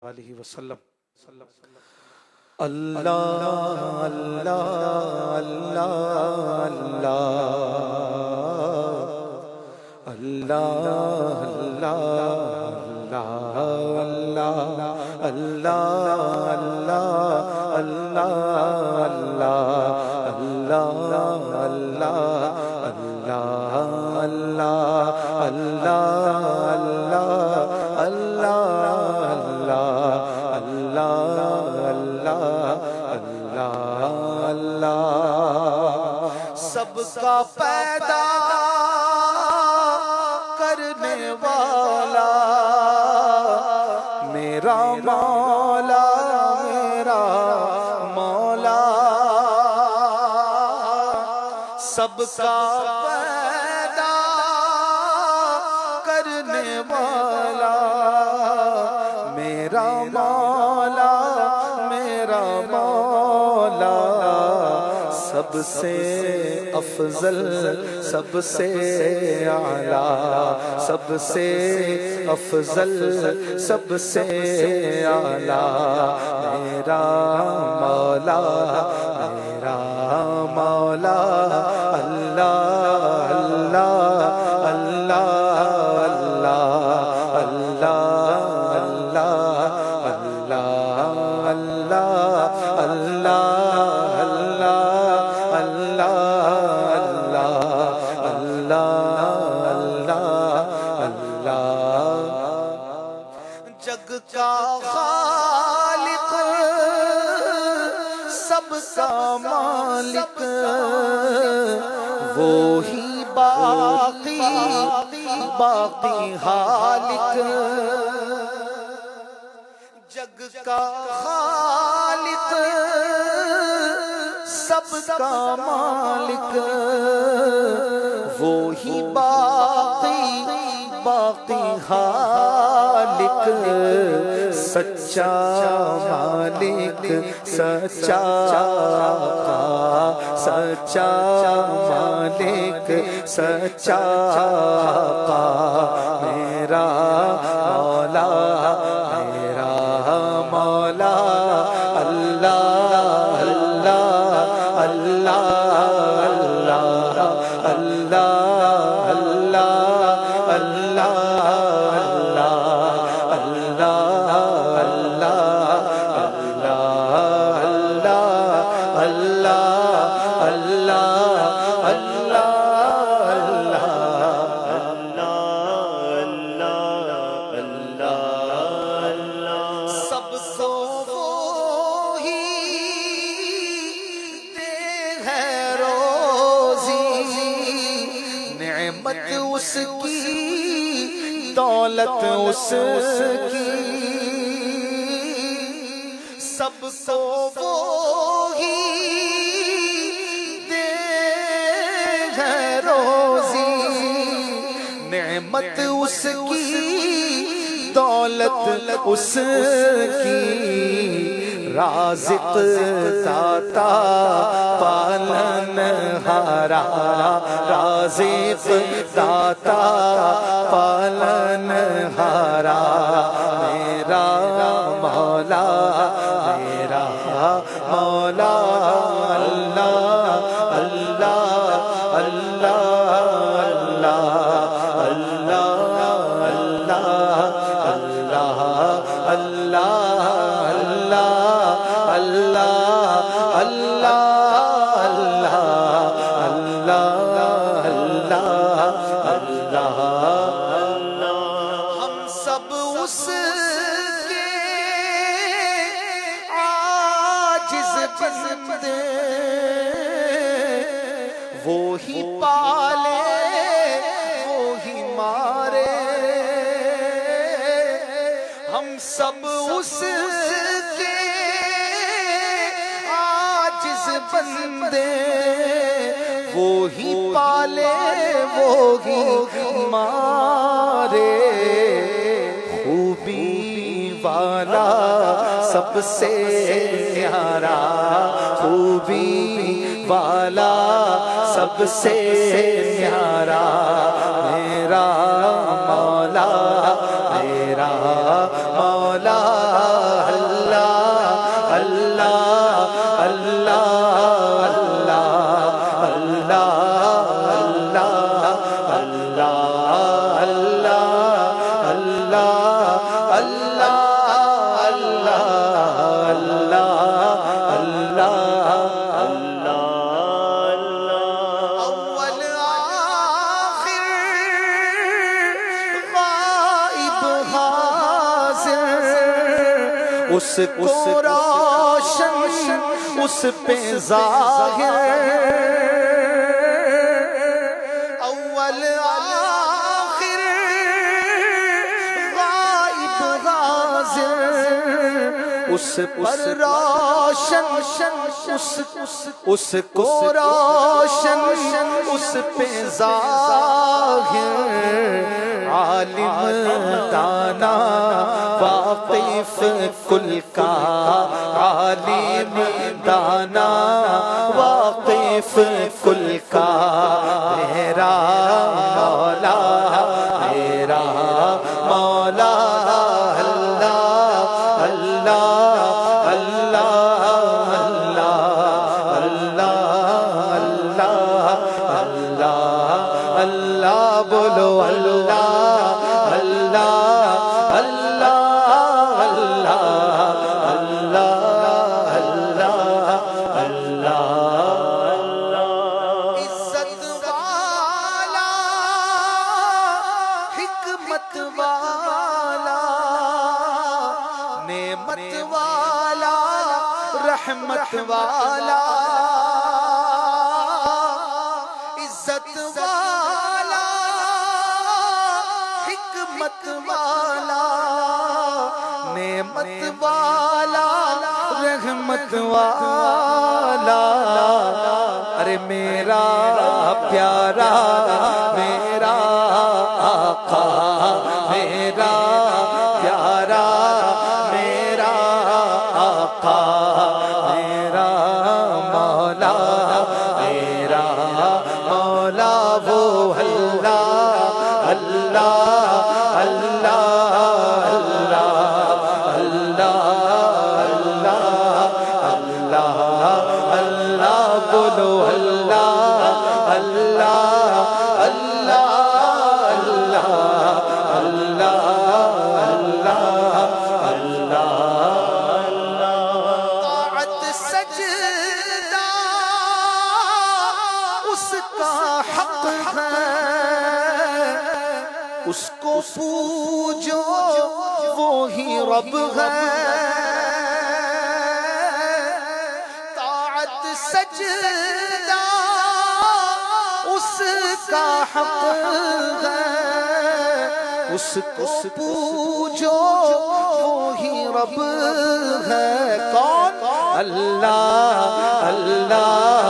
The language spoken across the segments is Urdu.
علیہ وسلم۔ اللہ اللہ اللہ اللہ اللہ اللہ اللہ سب کا پیدا کرنے والا میرا مولا میرا مولا، سب کا پیدا کرنے والا میرا مولا میرا مولا، سب سے افضل سب سے اعلیٰ، سب سے افضل سب سے اعلیٰ، میرا مولا میرا مولا، اللہ اللہ اللہ اللہ اللہ اللہ اللہ اللہ۔ جگ کا خالق سب کا مالک وہی باقی باقی حالق، جگ کا خالق سب کا مالک وہی باقی باقی حالق، سچا مالک سچا آقا، سچا مالک سچا آقا، میرا مولا میرا مولا، اللہ اللہ اللہ اللہ اس کی دولت اس کی، سب کو وہی دے ہے روزی، نعمت اس کی دولت اس کی، رازق داتا پالن ہارا، رازق داتا پالن ہارا، میرا مولا میرا مولا، اللہ اللہ اللہ اللہ اللہ اللہ ہم سب اس کے عاجز بندے، وہی پالے وہی مارے، ہم سب اس کے عاجز بندے، وہی پالے وہی مارے، خوبی والا سب سے پیارا، خوبی والا سب سے پیارا، میرا مولا میرا مولا اس کو روشن اس پہ ظاہر، اول آخر غائب حاضر، اس پر روشن اس کو روشن اس پہ ظاہر، عالم دانا واقف کل کا، عالم دانا واقف کل کا، میرا مولا میرا مولا اللہ اللہ اللہ اللہ اللہ اللہ اللہ بولو اللہ اللہ اللہ اللہ اللہ اللہ، عزت والا حکمت والا نعمت والا رحمت والا، عزت والا حکمت والا نعمت والا رحمت والا، ارے میرا پیارا میرا آقا، میرا پیارا میرا آقا، میرا مولا میرا مولا، وہ اللہ اللہ اللہ اللہ اللہ اللہ بولو اللہ اللہ اللہ اللہ اللہ اللہ، طاعت سجدہ اس کا حق ہے، اس کو پوجو وہی رب ہے، طاعت سجدہ اس کا حق ہے، اس کو پوجو وہی رب ہے، کون؟ اللہ اللہ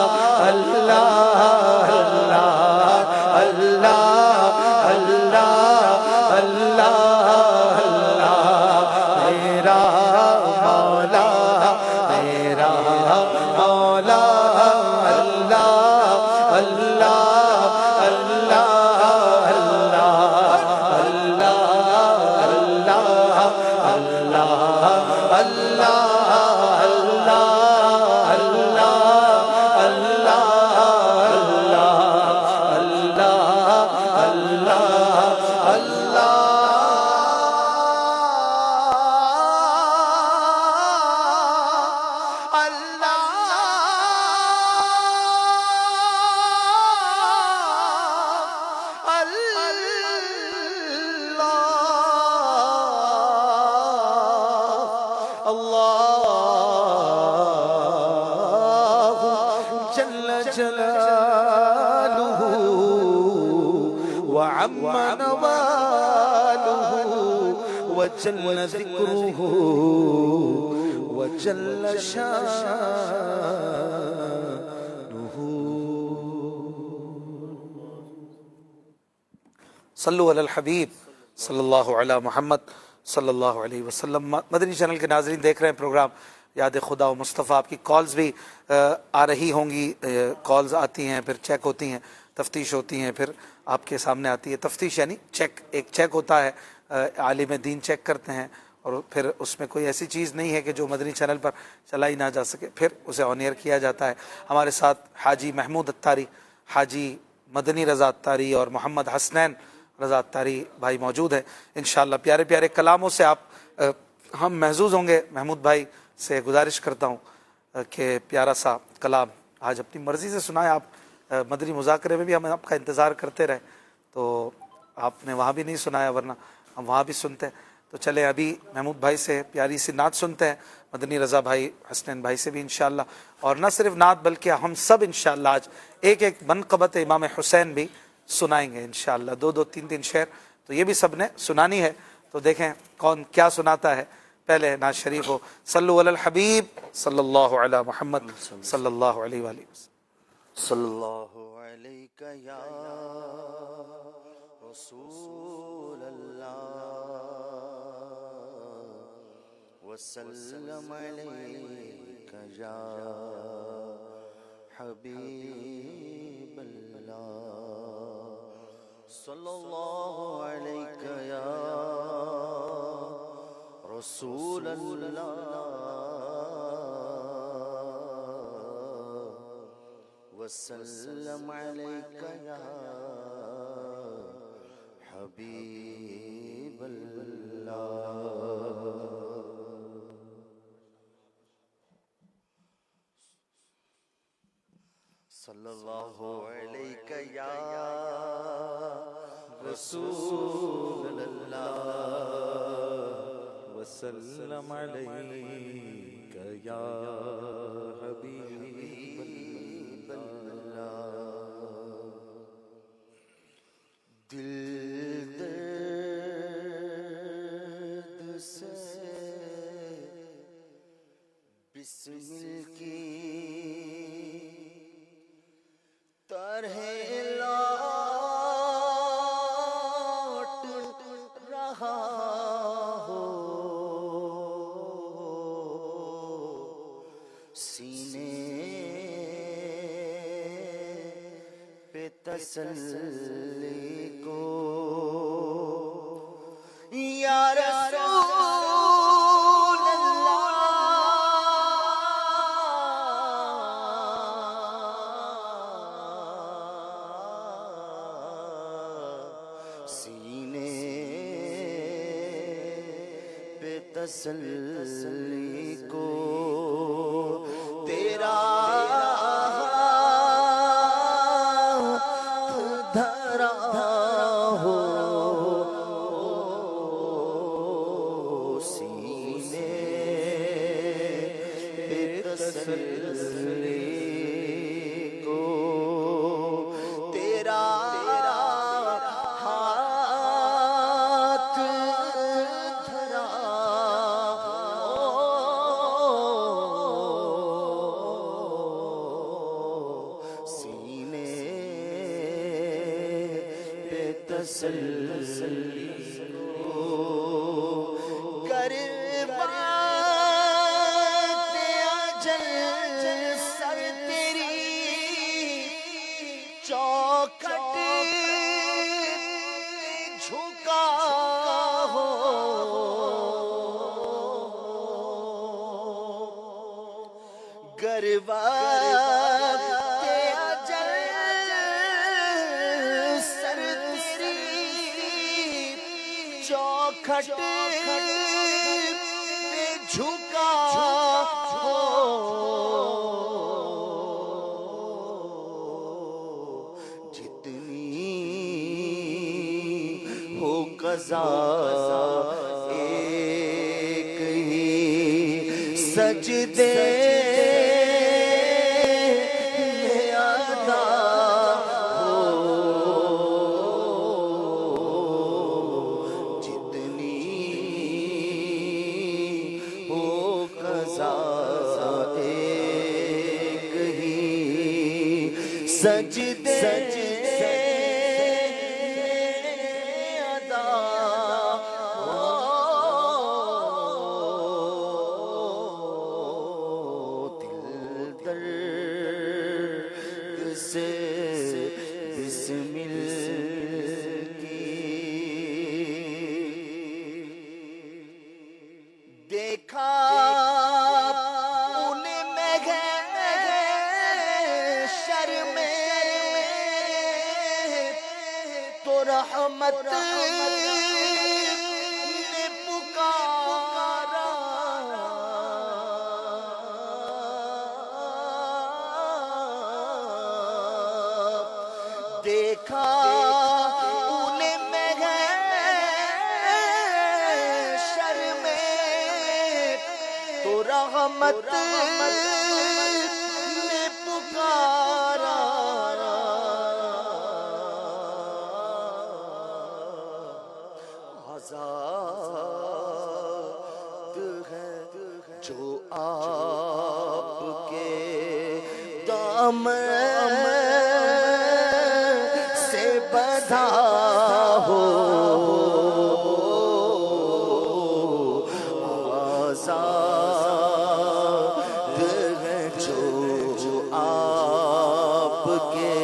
اللہ اللہ اللہ اللہ، میرا مولا میرا مولا اللہ اللہ اللہ اللہ وعم نواله وجل ذكره وجل شانه. صلو علی الحبیب صلی اللہ علی محمد صلی اللہ علیہ وسلم. مدنی چینل کے ناظرین دیکھ رہے ہیں پروگرام یاد خدا و مصطفیٰ. آپ کی کالز بھی آ رہی ہوں گی، کالز آتی ہیں پھر چیک ہوتی ہیں، تفتیش ہوتی ہیں، پھر آپ کے سامنے آتی ہے. تفتیش یعنی چیک، ایک چیک ہوتا ہے، عالم دین چیک کرتے ہیں اور پھر اس میں کوئی ایسی چیز نہیں ہے کہ جو مدنی چینل پر چلائی نہ جا سکے، پھر اسے آن ایئر کیا جاتا ہے. ہمارے ساتھ حاجی محمود اتاری، حاجی مدنی رضا اتاری اور محمد حسنین رضا اتاری بھائی موجود ہیں. انشاءاللہ پیارے پیارے کلاموں سے آپ ہم محظوظ ہوں گے. محمود بھائی سے گزارش کرتا ہوں کہ پیارا سا کلام آج اپنی مرضی سے سنائیں. آپ مدنی مذاکرے میں بھی ہم آپ کا انتظار کرتے رہے تو آپ نے وہاں بھی نہیں سنایا، ورنہ ہم وہاں بھی سنتے ہیں. تو چلے ابھی محمود بھائی سے پیاری سی نعت سنتے ہیں، مدنی رضا بھائی حسنین بھائی سے بھی انشاءاللہ، اور نہ صرف نعت بلکہ ہم سب انشاءاللہ آج ایک ایک منقبت امام حسین بھی سنائیں گے انشاءاللہ، دو دو تین تین شعر تو یہ بھی سب نے سنانی ہے. تو دیکھیں کون کیا سناتا ہے. پہلے نعت شریف ہو، صلو علی الحبیب صلی اللہ علی محمد صلی اللہ علیہ وآلہ وسلم. صلی اللہ علیہ یا رسول اللہ وسلم علیک یا حبیب اللہ. صلی اللہ علیہ یا رسول اللہ وسلم علیک یا حبیب اللہ. صلی اللہ علیک یا رسول اللہ وسلم علیک یا حبیب اللہ. دل درد سے بسمل کی طرح لوٹ رہا ہو، سینے پہ تسلی کو یا رسول اللہ، سینے پہ تسلی کو تیرا دھرا ہو، سینے پہ تسلی کو تیرا ہاتھ دھرا ہو، سینے پہ تسلی کو کربات اجل سر تیری چوکھٹ جھکا ہو، گربات اجل سر تیری چوکھٹ پہ جھکا ہو، جتنی ہو قضا ایک ہی سجدے میں ادا ہو، جتنی ہو قضا ایک ہی سجدے ادا ہو، دل درد سے بسمل کی دیکھا انہیں میں شر میں تو رحمت نے پکارا، دیکھا انہیں میں رحمت نے پکارا آزاد ہے جو آپ کے دامن سے بندھا ہو آزاد ہے جو آپ کے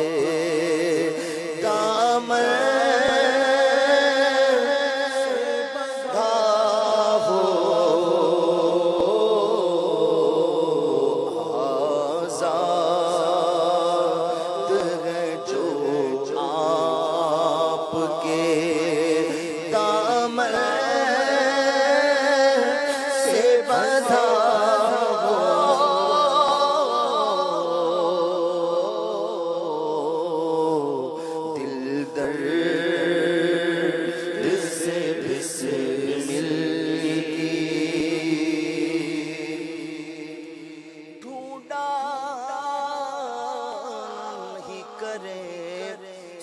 دامن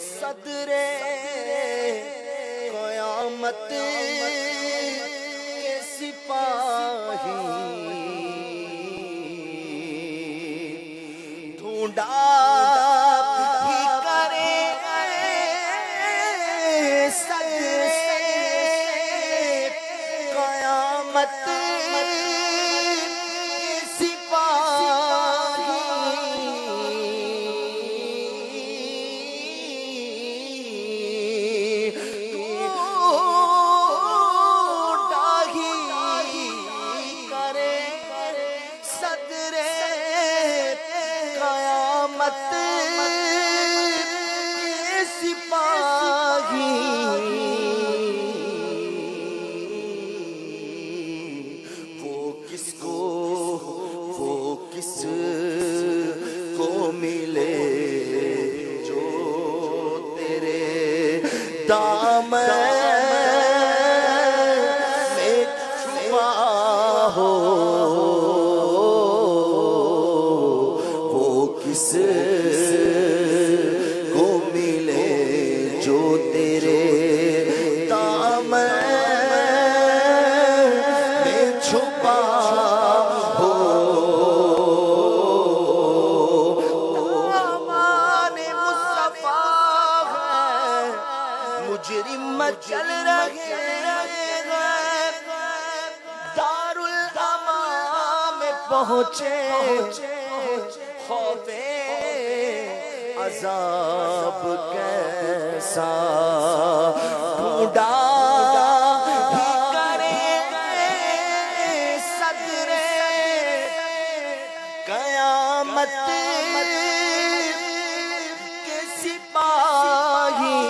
صدرے قیامت کے سپاہی ڈھونڈا ہی کرے صدرے قیامت کے دامن میں چھپا ہو وہ کس کو ملے جو تیرے دامن میں چھپا ہو مجرم چل رہے ہیں دار الامان میں پہنچے خوف عذاب کیسا ڈھونڈا ہی کرے صدرے قیامت کے سپاہی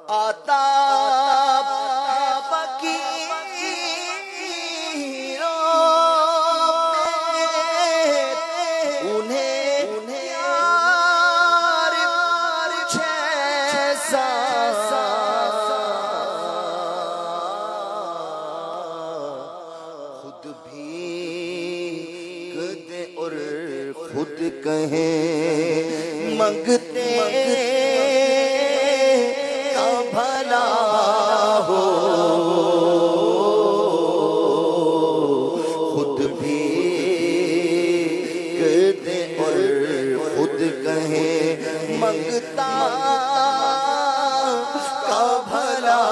آتا خود بھی کہتے اور خود کہیں منگتے کا بھلا ہو خود بھی کہتے اور خود کہیں کہیں منگتا کا بھلا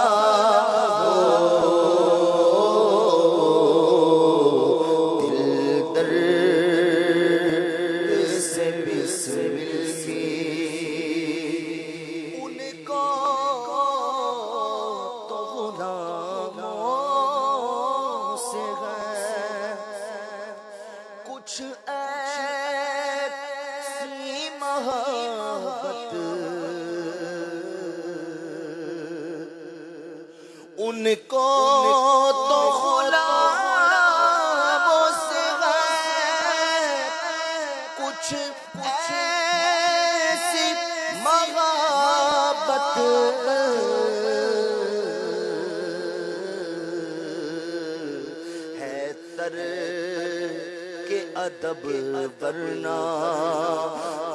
ہو دل درد سے بسمل کی ان کو تو غلاموں سے ہے کچھ ایسی محبت ان کو تو غلاموں سے ہے کچھ ایسی محبت ہے تر کے ادب ورنہ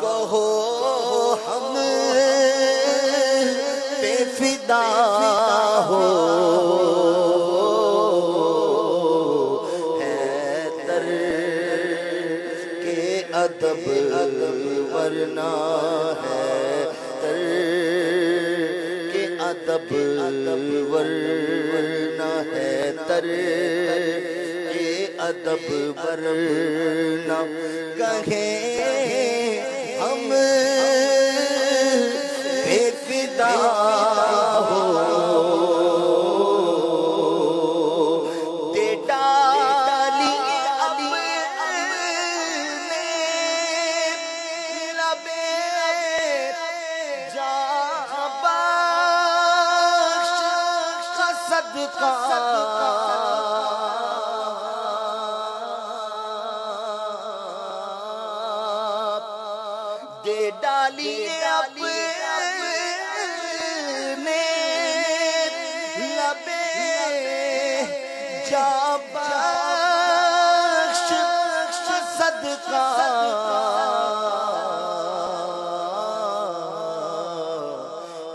کہو ہم پہ فدا ہو ہے تر کے ادب ورنہ ہے تر کے ادب ورنہ ہے تر کے ادب ورنہ کہیں ہم بے فدا ہو دے ڈالی اپنے لبے جاں بخش کا صدقہ دے ڈالی اپنے لبے جاں بخش کا صدقہ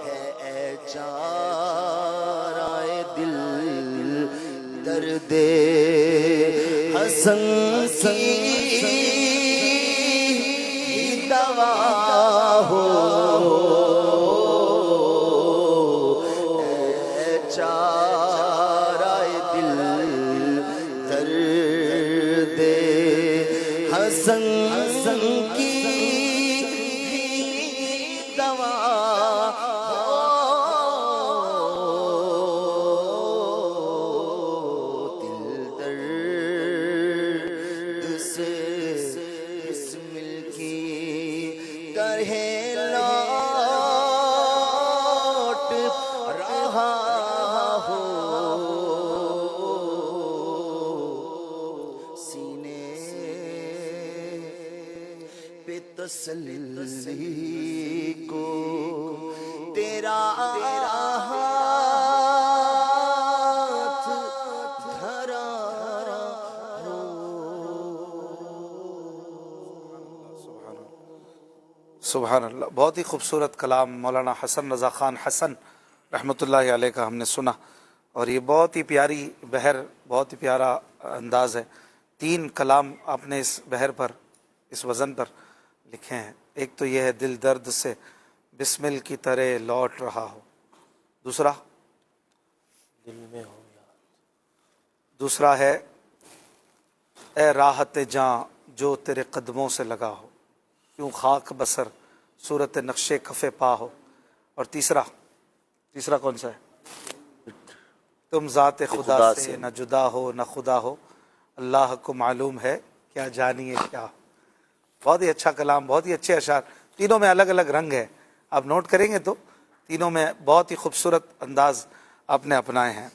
ہے اے چارائے دل درد حسن کی دوا ہو اے چارائے دل درد حسن کی دوا دل درد سے بسمل کی طرح لوٹ رہا ہو سینے پہ تسلی کو تیرا ہاتھ دھرا ہو سبحان اللہ. بہت ہی خوبصورت کلام مولانا حسن رضا خان حسن رحمۃ اللہ علیہ کا ہم نے سنا اور یہ بہت ہی پیاری بحر بہت ہی پیارا انداز ہے. 3 کلام آپ نے اس بحر پر اس وزن پر لکھے ہیں. ایک تو یہ ہے دل درد سے بسمل کی طرح لوٹ رہا ہو. دوسرا دل میں ہو یا دوسرا ہے اے راحت جاں جو تیرے قدموں سے لگا ہو کیوں خاک بسر صورت نقش کف پا ہو. اور تیسرا کون سا ہے تم ذات خدا سے نہ جدا ہو نہ خدا ہو اللہ کو معلوم ہے کیا جانیے کیا. بہت ہی اچھا کلام بہت ہی اچھے اشعار. تینوں میں الگ الگ رنگ ہے. آپ نوٹ کریں گے تو تینوں میں بہت ہی خوبصورت انداز آپ نے اپنائے ہیں.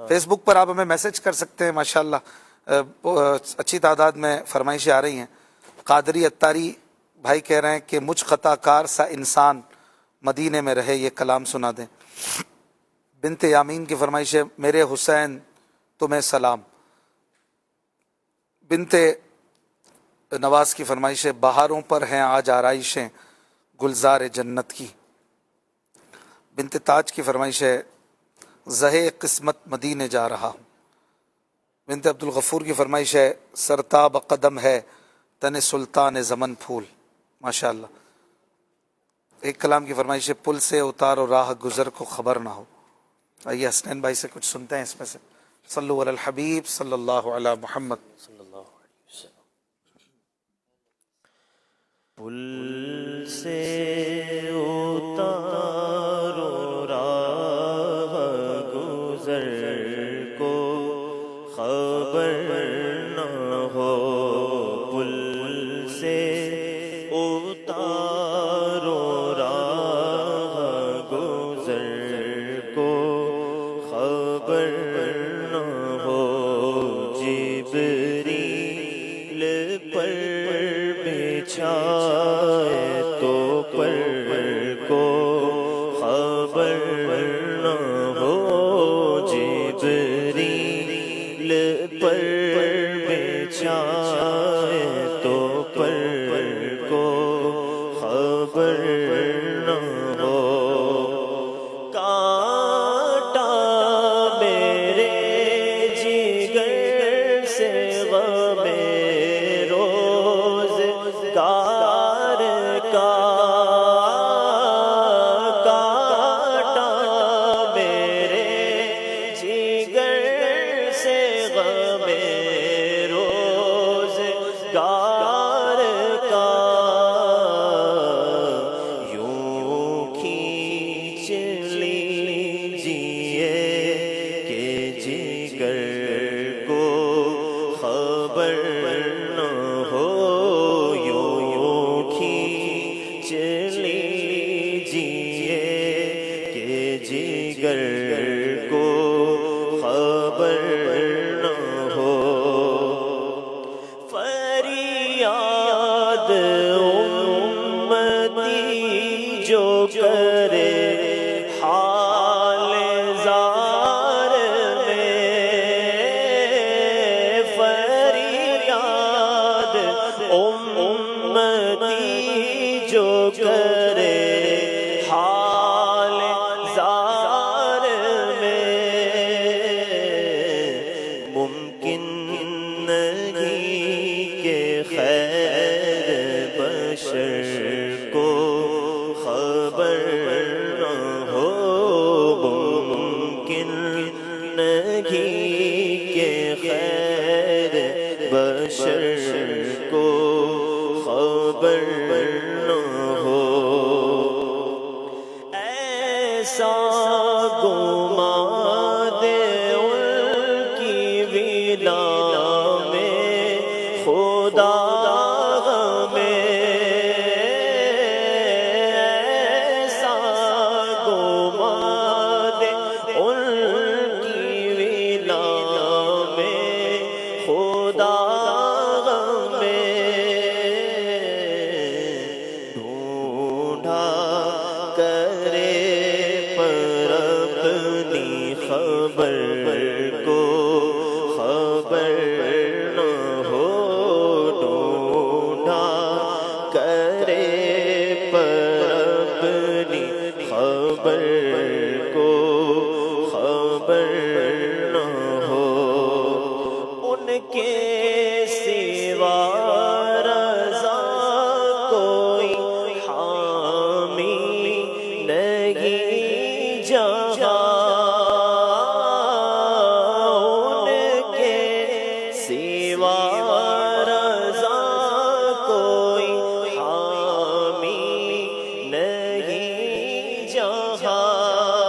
فیس بک پر آپ ہمیں میسج کر سکتے ہیں. ماشاءاللہ اچھی تعداد میں فرمائشیں آ رہی ہیں. قادری اتاری بھائی کہہ رہے ہیں کہ مجھ خطا کار سا انسان مدینے میں رہے یہ کلام سنا دیں. بنت یامین کی فرمائش ہے میرے حسین تمہیں سلام. بنت نواز کی فرمائش ہے بہاروں پر ہیں آج آرائشیں گلزار جنت کی. بنت تاج کی فرمائش ہے زہے قسمت مدینے جا رہا ہوں. بنت عبد الغفور کی فرمائش ہے سرتاب قدم ہے تن سلطان زمن پھول. ماشاءاللہ. ایک کلام کی فرمائش ہے، پل سے اتارو راہ گزر کو خبر نہ ہو. آئیے حسنین بھائی سے کچھ سنتے ہیں اس میں سے. صلو علی الحبیب صلی اللہ علی محمد. صلی اللہ علیہ وسلم. پل سے اتارو راہ گزر کو خبر نہ ہو. پل سے اتارو راہ گزر کو خبر نہ ہو. جبریل پر بچھائے تو پر کو خبر نہ ہو. جبریل پر بچھائے تو پر کو خبر نہ ہو. کانٹا میرے جگر سے غم روزگار کا. کانٹا میرے جگر سے غم روزگار کا. یوں کھینچ لیجیے کہ جگر کو خبر نہ ہو. یوں کھینچ لیجیے کہ جگر کو خبر نہ ہو. فریاد امتی جو کرے حال زار میں. فریاد امتی جو کرے حال زار میں. ممکن نہیں کہ خیر بشر کو خبر نہ ہو. ممکن نہیں کہ خیر بشر کو خبر نہ ہو. ایسا گما دے ان کی ویلا میں خدا میں. ایسا گما دے ان کی ویلا میں خدا میں. ڈھونڈا کرے پر اپنی خبر کو خبر نہ ہو. ڈھونڈا کرے پر اپنی خبر کو خبر نہ ہو. ان کے سوا رضا کوئی حامی نہیں جہاں. ان کے سوا رضا کوئی حامی نہیں جہاں.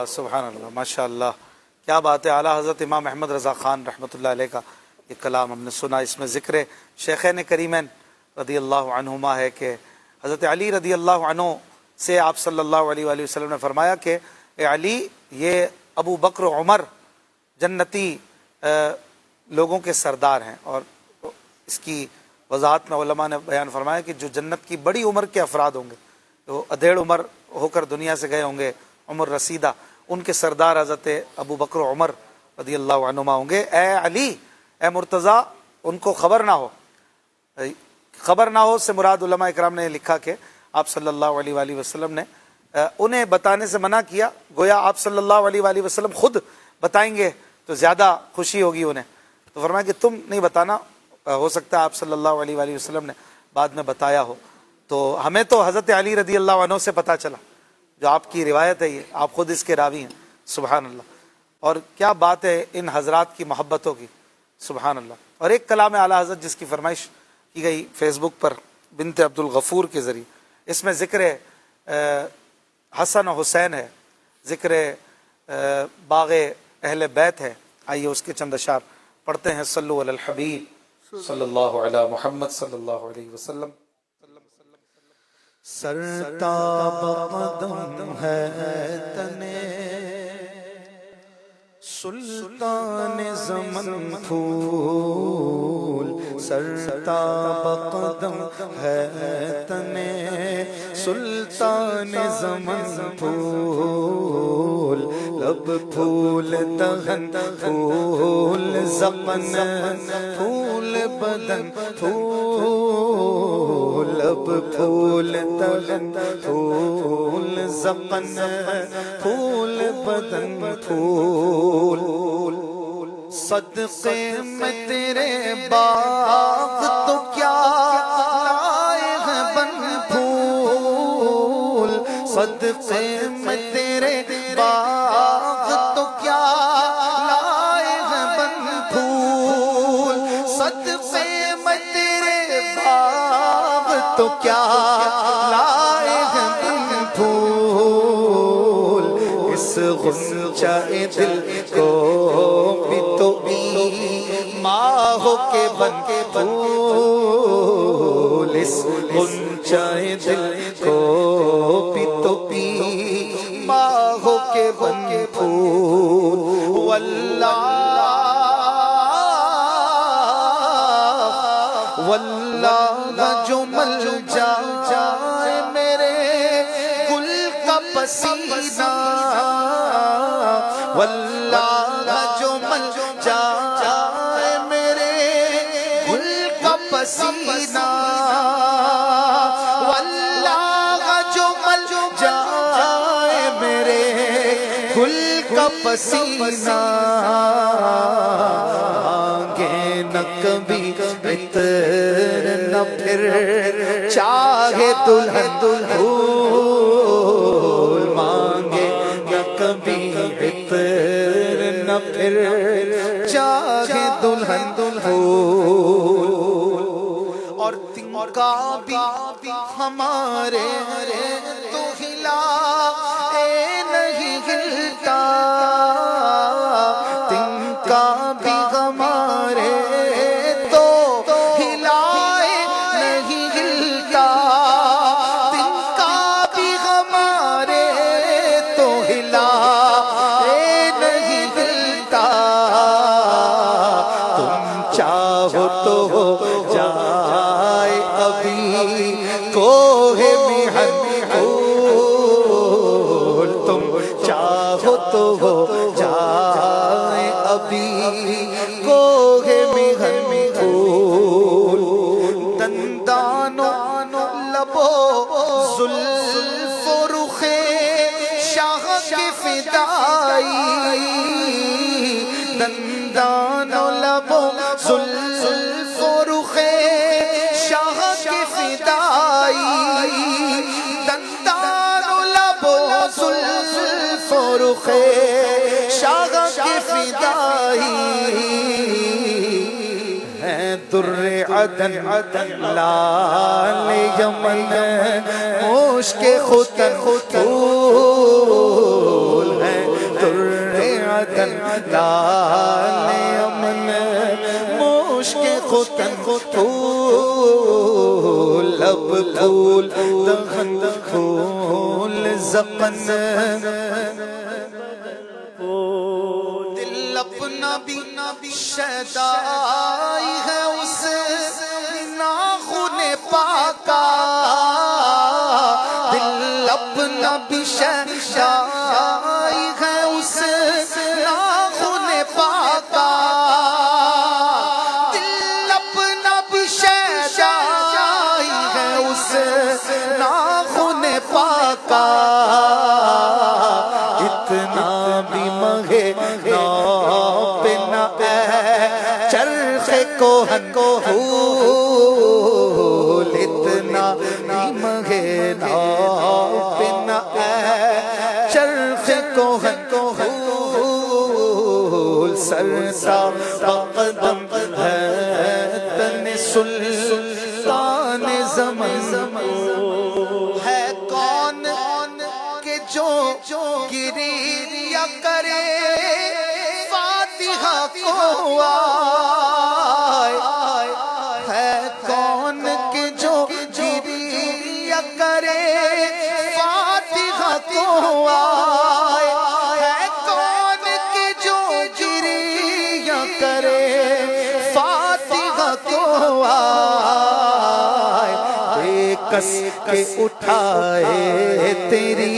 اللہ سبحان اللہ ماشاء اللہ، کیا بات ہے۔ اعلیٰ حضرت امام احمد رضا خان رحمۃ اللہ علیہ کا یہ کلام ہم نے سنا، اس میں ذکر شیخین کریمین رضی اللہ عنہما ہے کہ حضرت علی رضی اللہ عنہ سے آپ صلی اللہ علیہ وآلہ وسلم نے فرمایا کہ اے علی، یہ ابو بکر و عمر جنتی لوگوں کے سردار ہیں۔ اور اس کی وضاحت میں علماء نے بیان فرمایا کہ جو جنت کی بڑی عمر کے افراد ہوں گے، جو ادھیڑ عمر ہو کر دنیا سے گئے ہوں گے، عمر رسیدہ، ان کے سردار حضرت ابو بکر و عمر رضی اللہ عنہما ہوں گے۔ اے علی، اے مرتضیٰ، ان کو خبر نہ ہو۔ خبر نہ ہو سے مراد علماء اکرام نے لکھا کہ آپ صلی اللہ علیہ وآلہ وسلم نے انہیں بتانے سے منع کیا، گویا آپ صلی اللہ علیہ وآلہ وسلم خود بتائیں گے تو زیادہ خوشی ہوگی انہیں، تو فرمایا کہ تم نہیں بتانا، ہو سکتا ہے آپ صلی اللہ علیہ وآلہ وسلم نے بعد میں بتایا ہو۔ تو ہمیں تو حضرت علی رضی اللہ عنہ سے پتہ چلا، جو آپ کی روایت ہے، یہ آپ خود اس کے راوی ہیں، سبحان اللہ۔ اور کیا بات ہے ان حضرات کی محبتوں کی، سبحان اللہ۔ اور ایک کلام اعلیٰ حضرت جس کی فرمائش کی گئی فیس بک پر بنت عبد الغفور کے ذریعے، اس میں ذکر حسن و حسین ہے، ذکر باغ اہل بیت ہے۔ آئیے اس کے چند اشعار پڑھتے ہیں۔ صلو علی الحبیب صلی اللہ علی محمد صلی اللہ علیہ وسلم۔ سرتاب قدم ہے تنے سلطان زمن پھول، سرتاب قدم ہے تنے سلطان زمن پھول، لب پھول دہن پھول زقن پھول بدن پھول، لب پھول دہن پھول زقن پھول بدن پھول، صدقے میں تیرے باغ تو کیا لائے ہیں بن پھول، صدقے میں تیرے باغ تو کیا لائے ہیں بن پھول، صدقے میں تیرے باغ تو کیا لائے ہیں بن پھول، اس غنچہ دل کو بھی تو ماہو کے بن پھول، اس غنچہ دل کو بھی تو ماہو کے بن پھول، واللہ واللہ جو مل جائے میرے گل کا پسینہ، واللہ جو مل جائے میرے گل کا پسینہ، واللہ جو مل جائے میرے گل کا پسینہ، مانگے نہ کبھی عطر نہ پھر چاہے دلہن پھول، مانگے نہ کبھی عطر نہ پھر چاہے دلہن پھول، اور تنکا بھی ہمارے تو ہلا نہیں ہلتا، تنکا بھی ہمارے تو ہلائے نہیں ہلتا، تنکا بھی ہمارے تو ہلائے نہیں ہلتا، تم چاہو تو ہو جائے ابھی کوہ محن پھول، تم چاہو تو ہو جائے ابھی کوہ محن پھول، دندانوں لبو زلف و رخ شاہ کی فدائی، دندانوں لبو زلف و رخ شاہ کی فدائی، دندانوں لبو زلف و رخ شاہ کی فدائی، ہے در عدن لال یمن مشک ختن پھول، ہے لال امن مشک ختن پھول لب پھول دہن پھول زقن دل اپنا بھی شیدائی ہے اس ناخن پاکا دل اپنا بھی شیدائی ہے اس ناخن پاکا دل اپنا بھی شیدائی ہے اس ناخن پاکا اتنا بھی مگے چرخ کوہن پھول اتنا مگے پنا چرخ کوہن پھول سرسا قدم ہے تن سلطان زمن ہے کون کہ جو گری یا کرے فاتحہ کو آئے ہے کون کہ جو گری یا کرے فاتحہ کو آئے ہے کون کہ جو گری یا کرے فاتحہ کو آئے بے کس کے اٹھائے تیری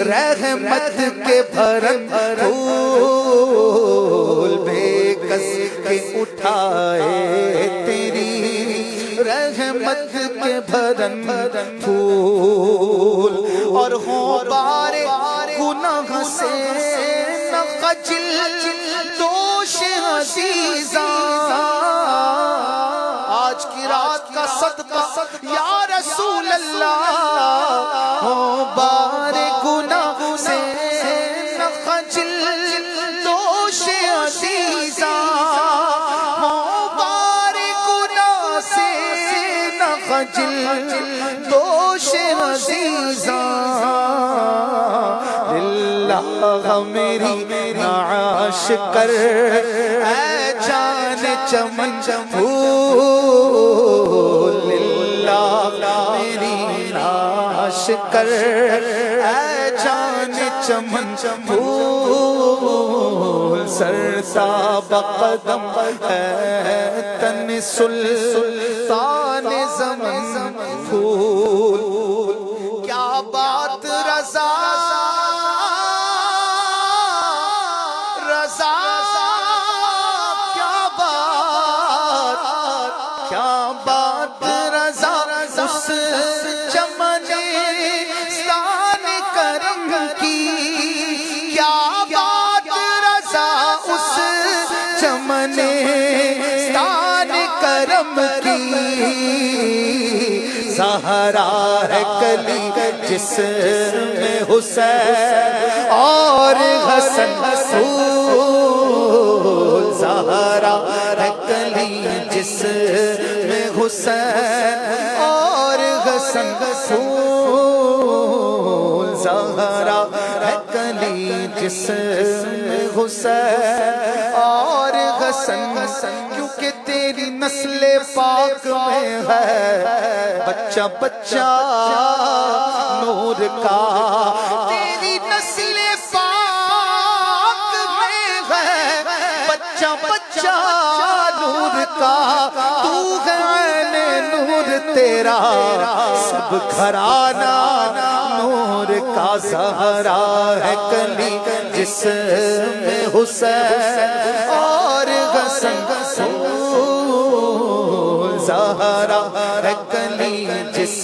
رحمت کے بھرم پھول بے کس کے اٹھائے تیری رحمت کے بھرم پھول اور ہوں بارے گناہ سے نہ خجل دوش عزیزاں آج کی رات کا صدقہ یا رسول اللہ ہو بارے گناہ سے نہ خجل دوش عزیزاں ہو بارے گناہ سے نہ خجل دوش عزیزاں اللہ میری نعاش کر اے جان چمن پھول اللہ میری نعاش کر اے جان چمن پھول سرساب قدم ہے تن سلطان زمن پھول کیا بات رضا کیا بات رضا اس چمنستان کرم کی کیا بات رضا اس چمنستان کرم کی زہرا ہے کلی جس میں حسین اور حسن پھول زہرا ہے کلی جس میں حسین اور حسن پھول زہرا ہے کلی جس میں حسین اور حسن کیونکہ تیری نسل پاک میں ہے بچہ بچہ نور کا تیری نسل پاک میں ہے بچہ بچہ نور کا تو عین نور تیرا سب گھرانہ نور کا زہرا ہے کلی جس میں حسین اور حسن زہرا ہے کلی جس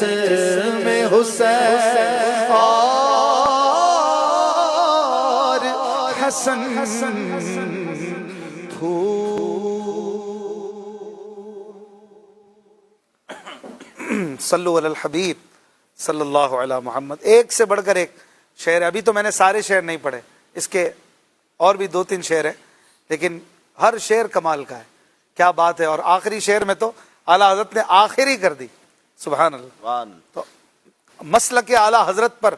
میں حسین اور حسن صلو علی الحبیب صلی اللہ علی محمد. ایک سے بڑھ کر ایک شعر ہے. ابھی تو میں نے سارے شعر نہیں پڑھے, اس کے اور بھی 2-3 شعر ہیں, لیکن ہر شعر کمال کا ہے. کیا بات ہے. اور آخری شعر میں تو اعلیٰ حضرت نے آخری کر دی. سبحان اللہ. تو مسلک اعلیٰ حضرت پر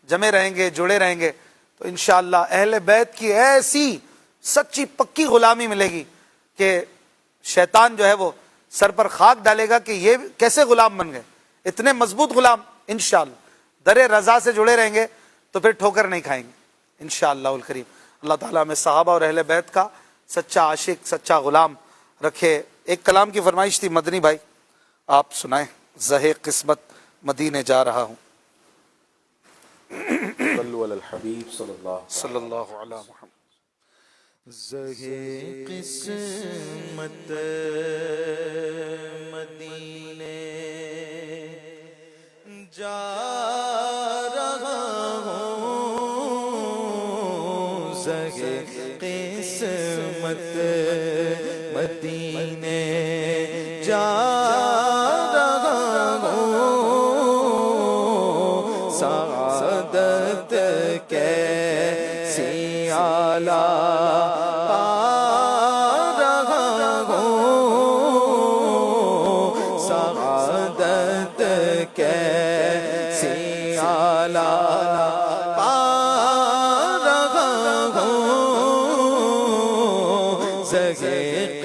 جمے رہیں گے, جڑے رہیں گے, تو انشاءاللہ اہل بیت کی ایسی سچی پکی غلامی ملے گی کہ شیطان جو ہے وہ سر پر خاک ڈالے گا کہ یہ کیسے غلام بن گئے. اتنے مضبوط غلام انشاءاللہ در رضا سے جڑے رہیں گے تو پھر ٹھوکر نہیں کھائیں گے انشاءاللہ الکریم. اللہ تعالیٰ ہمیں صحابہ اور اہل بیت کا سچا عاشق سچا غلام رکھے. ایک کلام کی فرمائش تھی مدنی بھائی, آپ سنائیں. زہ قسمت مدینے جا رہا ہوں. صلو علی الحبیب صلی اللہ علیہ محمد. زہے قسمت مدینے جا رہا ہوں, زہے قسمت مدینے جا رہا ہوں, سعادت کیسی اعلیٰ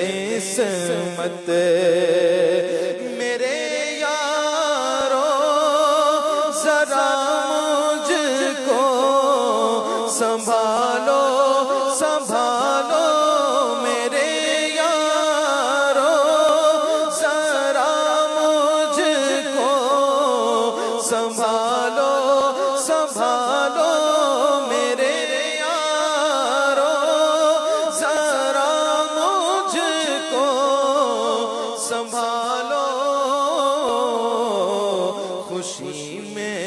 قسمت میرے یارو ذرا مجھ کو سنبھالو سنبھالو, میرے یارو ذرا مجھ کو سنبھالو سنبھالو, میرے یارو ذرا مجھ کو سنبھالو. خوشی میں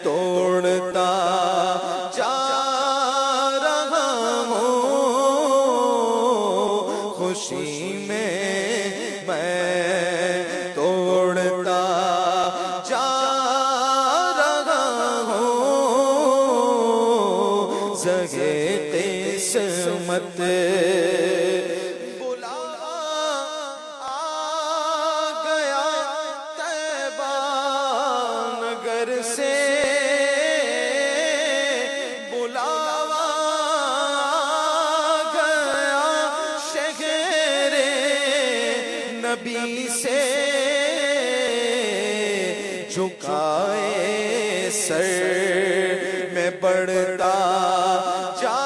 توڑتا جا رہا ہوں, خوشی میں توڑتا جا رہا ہوں, زہے قسمت نبی سے جھکائے سر میں بڑھتا جا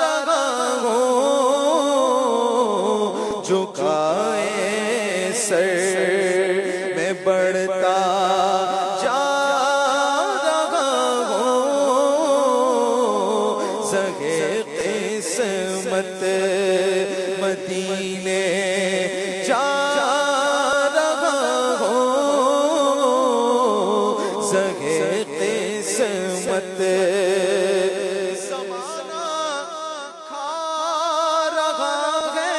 رہا ہوں, جھکائے سر میں بڑھتا جا رہا ہوں, زہے قسمت مدینے جا رہا ہوں, زہے قسمت زمانہ کھا رہا ہے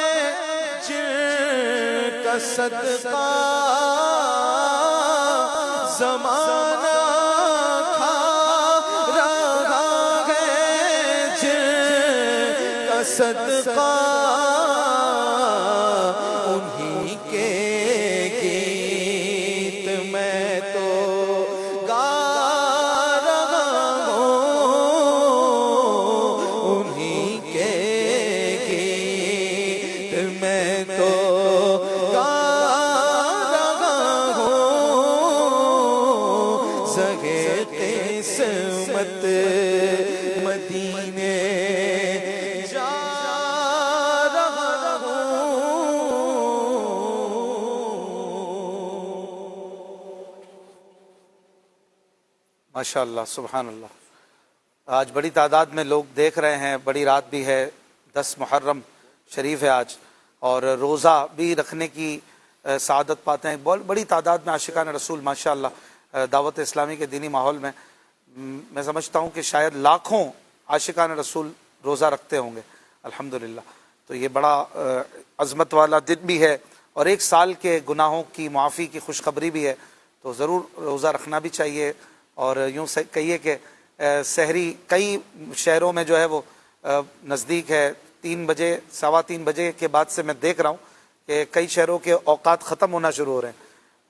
جن کا صدقہ, زمانہ کھا رہا ہے جن کا صدقہ, انہی کے گیت میں تو گا رہا ہوں, انہی کے گیت میں تو گا رہا ہوں, زہے قسمت مدینے جا رہا ہوں. ماشاءاللہ سبحان اللہ. آج بڑی تعداد میں لوگ دیکھ رہے ہیں, بڑی رات بھی ہے, 10 محرم شریف ہے آج, اور روزہ بھی رکھنے کی سعادت پاتے ہیں. بہت بڑی تعداد میں عاشقان رسول ماشاءاللہ دعوت اسلامی کے دینی ماحول میں میں سمجھتا ہوں کہ شاید لاکھوں عاشقان رسول روزہ رکھتے ہوں گے الحمدللہ. تو یہ بڑا عظمت والا دن بھی ہے, اور ایک سال کے گناہوں کی معافی کی خوشخبری بھی ہے. تو ضرور روزہ رکھنا بھی چاہیے. اور یوں کہیے کہ سحری کئی شہروں میں جو ہے وہ نزدیک ہے, 3 بجے 3:15 بجے کے بعد سے میں دیکھ رہا ہوں کہ کئی شہروں کے اوقات ختم ہونا شروع ہو رہے ہیں,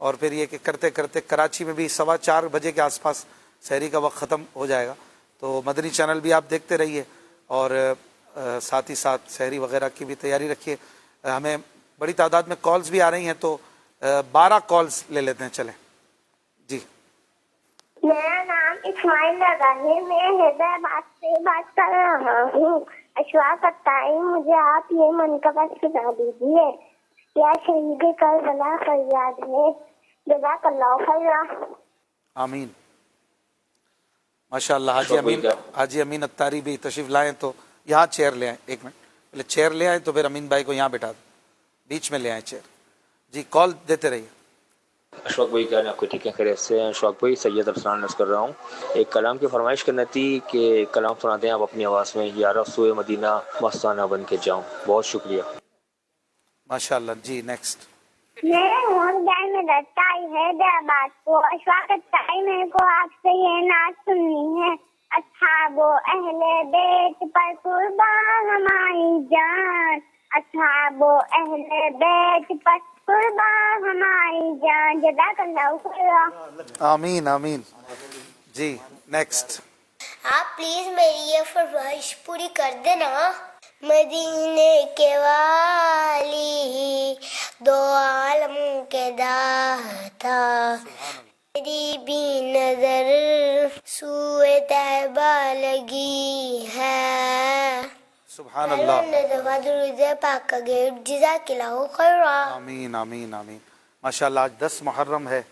اور پھر یہ کہ کرتے کرتے کراچی میں بھی 4:15 بجے کے آس پاس سحری کا وقت ختم ہو جائے گا. تو مدنی چینل بھی آپ دیکھتے رہیے, اور ساتھ ہی ساتھ سحری وغیرہ کی بھی تیاری رکھیے. ہمیں بڑی تعداد میں کالز بھی آ رہی ہیں تو 12 کالز لے لیتے ہیں. چلیں جی. میرا نام اسماعیل لگا ہے. میں حیدرآباد سے بات کر رہا ہوں. اشفاق اتاری، مجھے آپ یہ منقبت سنا دیجیے. یا شہید کربلا فریاد ہے. جزاک اللہ خیر. آمین. ماشاء اللہ. حاجی امین اتاری بھی تشریف لائیں تو یہاں چیئر لے آئیں. ایک منٹ پہلے چیئر لے آئیں تو پھر امین بھائی کو یہاں بٹھا دیں. بیچ میں لے آئیں چیئر. جی کال دیتے رہیے. اشفاق بھائی کیا آپ کو ٹھیک ہے؟ خیریت سے؟ اشفاق بھائی سید افسران نظر کر رہا ہوں. ایک کلام کی فرمائش کرنا تھی کہ کلام سنا دیں آپ اپنی آواز میں. یا رسول مدینہ مستانہ بن کے جاؤں. بہت شکریہ. ماشاء اللہ. جی نیکسٹ. میرے محمد میں رہتا ہے حیدرآباد کو. اشفاق اتاری، میرے کو آپ سے یہ نعت سننی ہے. اصحاب و اہل بیت پر قربان ہماری جان. اصحاب و اہل بیت پر قربان ہماری جان. جزاک اللہ خیر. آمین آمین. جی نیکسٹ. آپ پلیز میری یہ فرمائش پوری کر دینا. مدینے کے والی دو عالم کے داتا، میری بھی نظر سوئے طیبہ لگی ہے. سبحان اللہ. درود پاک کا گیٹ. جزاک اللہ خیر. آمین آمین آمین. ماشاء اللہ. آج 10 محرم ہے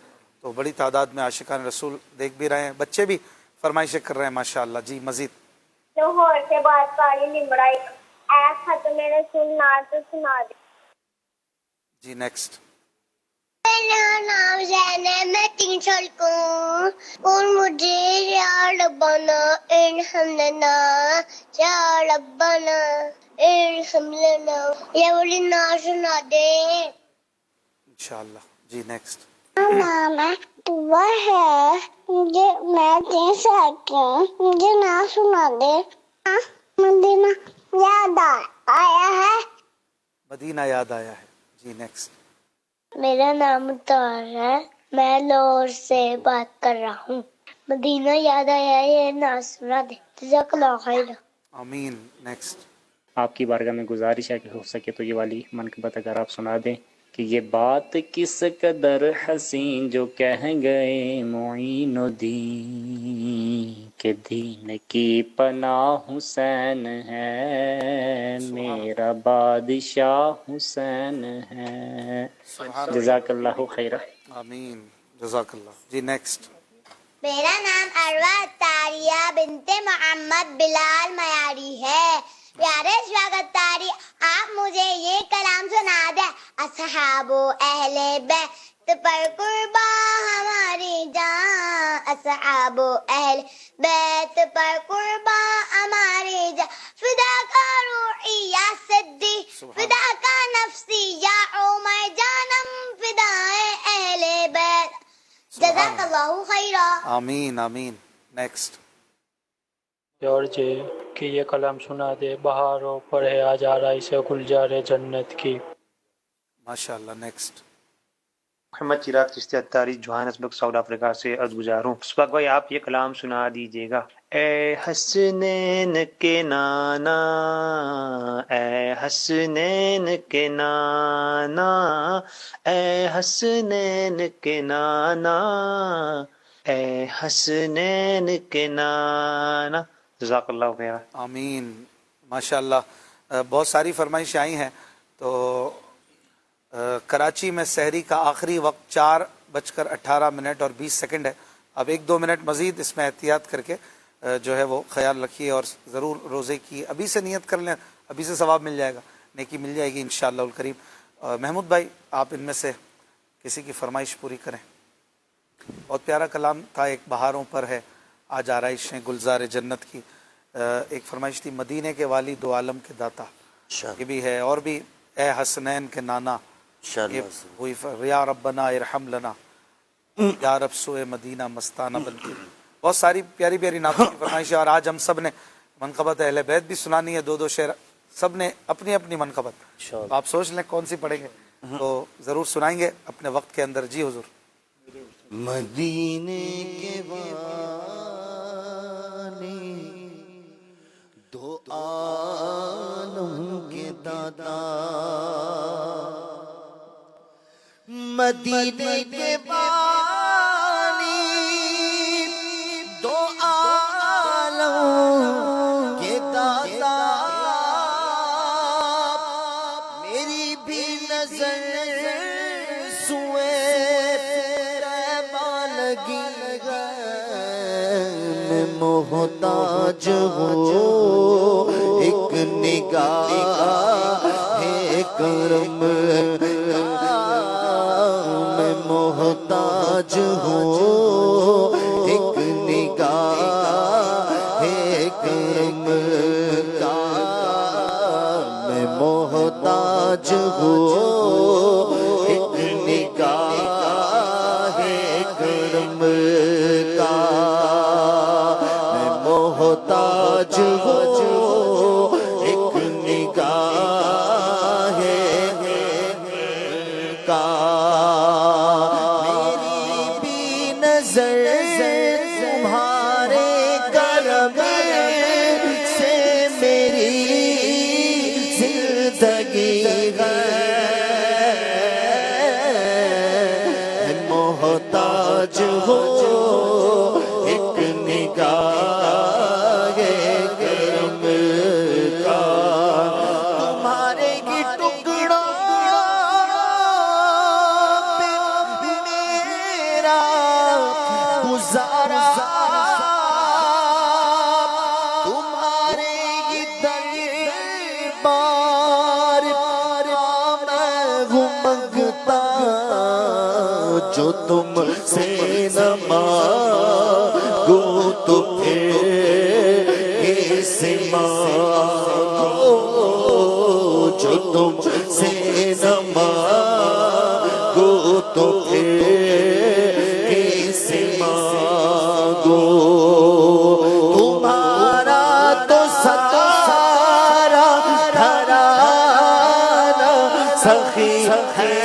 تو بڑی تعداد میں عاشقان رسول دیکھ بھی رہے ہیں. بچے بھی فرمائشیں کر رہے ہیں ماشاء اللہ. جی مزید. لاہور سے بات کاری نمبر ایک. اے ختم رسول نعت سنا دے. جی نیکسٹ. میرا نام زینب، میں 3 سال کا ہوں اور مجھے یا ربنا ارحم لنا، یا ربنا ارحم لنا یہ والی نعت سنا دے. انشاءاللہ. جی نیکسٹ. میرا نام ہے طوبا ہے. میں 3 سال کی ہوں. مجھے نعت سنا دے. مدینہ یاد آیا ہے. مدینہ یاد آیا ہے. جی نیکسٹ. میرا نام طاہر ہے. میں لاہور سے بات کر رہا ہوں. مدینہ یاد آیا ہے، یہ نعت سنا دے. جزاک اللہ خیر. آمین. نیکسٹ. آپ کی بارگاہ میں گزارش ہے کہ ہو سکے تو یہ والی منقبت اگر آپ سنا دیں کہ یہ بات کس قدر حسین جو کہہ گئے معین الدین کہ دین کی پناہ حسین ہے، میرا بادشاہ حسین ہے. جزاک اللہ خیر. آمین. جزاک اللہ. جی نیکسٹ. میرا نام اروا اتاریہ بنت محمد بلال میاری ہے. پیارے اشفاق اتاری، آپ مجھے یہ کلام سنا دیں. اصحاب و اہل بیت پر قربان ہماری جان. اصحاب و اہل بیت پر قربان ہماری جان. فدا کا روحی یا صدی، فدا کا نفسی یا عمر جانم فدا اہل بیت. جزاک اللہ خیرہ. آمین آمین. نیکسٹ. جارج کہ یہ کلام سنا دے. بہاروں پر ہے آج آرائش گلزار جنت کی. ماشاء اللہ. نیکسٹ. محمد چراغ چشتی اتاری جوہانسبرگ ساؤتھ افریقہ سے عرض گزار ہوں. اشفاق بھائی آپ یہ کلام سنا دیجیے گا. اے حسنین کے نانا، اے حسنین کے نانا، اے حسنین کے نانا، اے حسنین کے نانا. جزاک اللہ خیر. آمین. ماشاء اللہ. بہت ساری فرمائشیں آئی ہیں. تو کراچی میں سحری کا آخری وقت 4:18 اور 20 سیکنڈ ہے. اب 1-2 منٹ مزید اس میں احتیاط کر کے جو ہے وہ خیال رکھیے اور ضرور روزے کی ابھی سے نیت کر لیں. ابھی سے ثواب مل جائے گا، نیکی مل جائے گی انشاءاللہ الکریم. محمود بھائی آپ ان میں سے کسی کی فرمائش پوری کریں. بہت پیارا کلام تھا. ایک بہاروں پر ہے آج آرائشیں گلزار جنت کی. ایک فرمائش تھی مدینے کے والی دو عالم کے داتا، یہ بھی ہے. اور بھی اے حسنین کے نانا، یہ وہی یا ربنا ارحم لنا، یا رب سوئے مدینہ مستانہ بن کے. بہت ساری پیاری پیاری نعتوں کی فرمائش ہے. اور آج ہم سب نے منقبت اہل بیت بھی سنانی ہے. 2 شعر سب نے اپنی اپنی منقبت. آپ سوچ لیں کون سی پڑھیں گے تو ضرور سنائیں گے اپنے وقت کے اندر. جی حضور. مدینے کے والی دو عالم کے دادا مدینے کے بانی دو عالم کے دادا میری بھی نظر سوئے طیبہ لگی میں محتاج ہوں ایک نگاہ ہے کرم کا میں محتاج ہوں ایک نگاہ ہے کرم کا میں محتاج ہوں ایک نگاہ ہے کرم کا میں محتاج ہوں ایک نگاہ ہے کا میری بھی نظر تمہارے کرم سے میری زندگی ہے محتاج ہو ایک نگاہ کرم کا تمہارے کی ٹکڑوں پہ میرا گزارا تمہارے کی دربار میں ہوں منگتا جو تم سے نہ مانگو تو پھر کیسے مانگو جو تم سے نہ مانگو تو پھر کیسے مانگو تمہارا تو سارا گھرانہ سخی ہے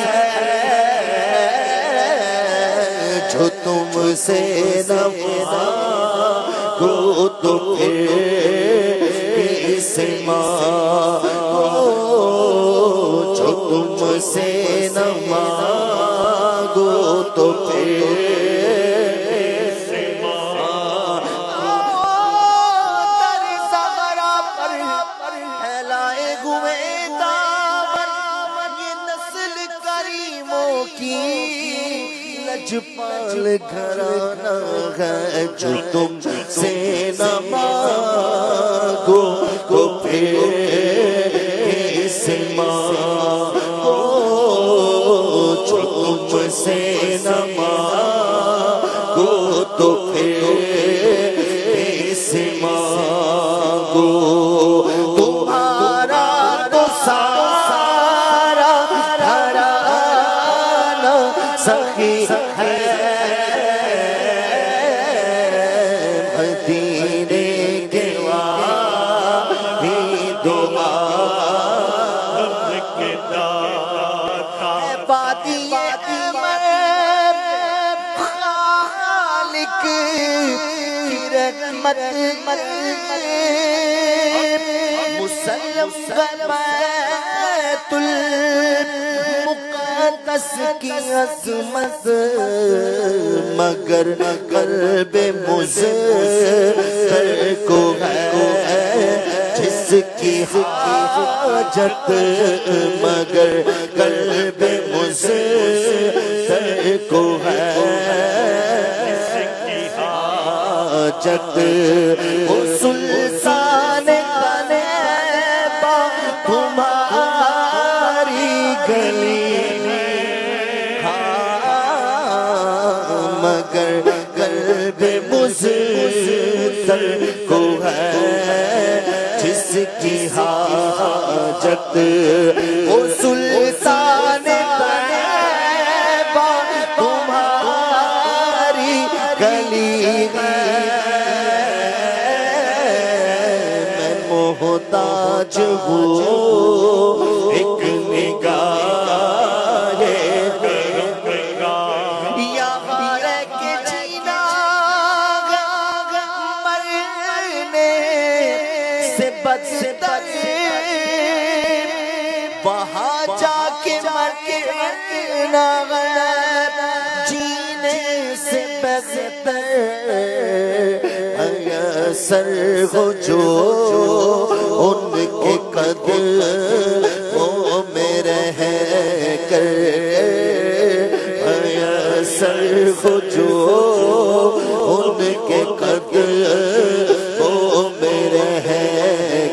جو تم سے نہ مانگو تو پھر کیسے مانگو جو تم سے نہ مانگو تو پھر کیسے مانگو در صحرا پر پھیلائے ہوئے دامن یہ نسل کریموں کی لجپال گھرانہ ہے جو تم سے نہ مانگو تو پھر کیسے مانگو جو تم سے نہ مانگو تو پھر کیسے مانگو تمہارا تو سارا گھرانہ سخی ہے مدینے کے وادی دعا کے داتا وادی امر خالق کی رحمت مسلم بیت المقدس کی عظمت مگر قلب مزر کو ہے جس کی حاجت مگر قلب مزر کو ہے جس کی حاجت وہ سلطان قنیبہ تمہاری گلی مگر قلب مزر کو ہے جس کی حاجت وہ سلطان قنیبہ تمہاری گلی ہے میں محتاج ہوں ایک نگاہ اپنا غیب جینے سے بہتر میسر ہو جو ان کے قدموں میں رہ کر میسر ہو جو ان کے قدموں میں رہ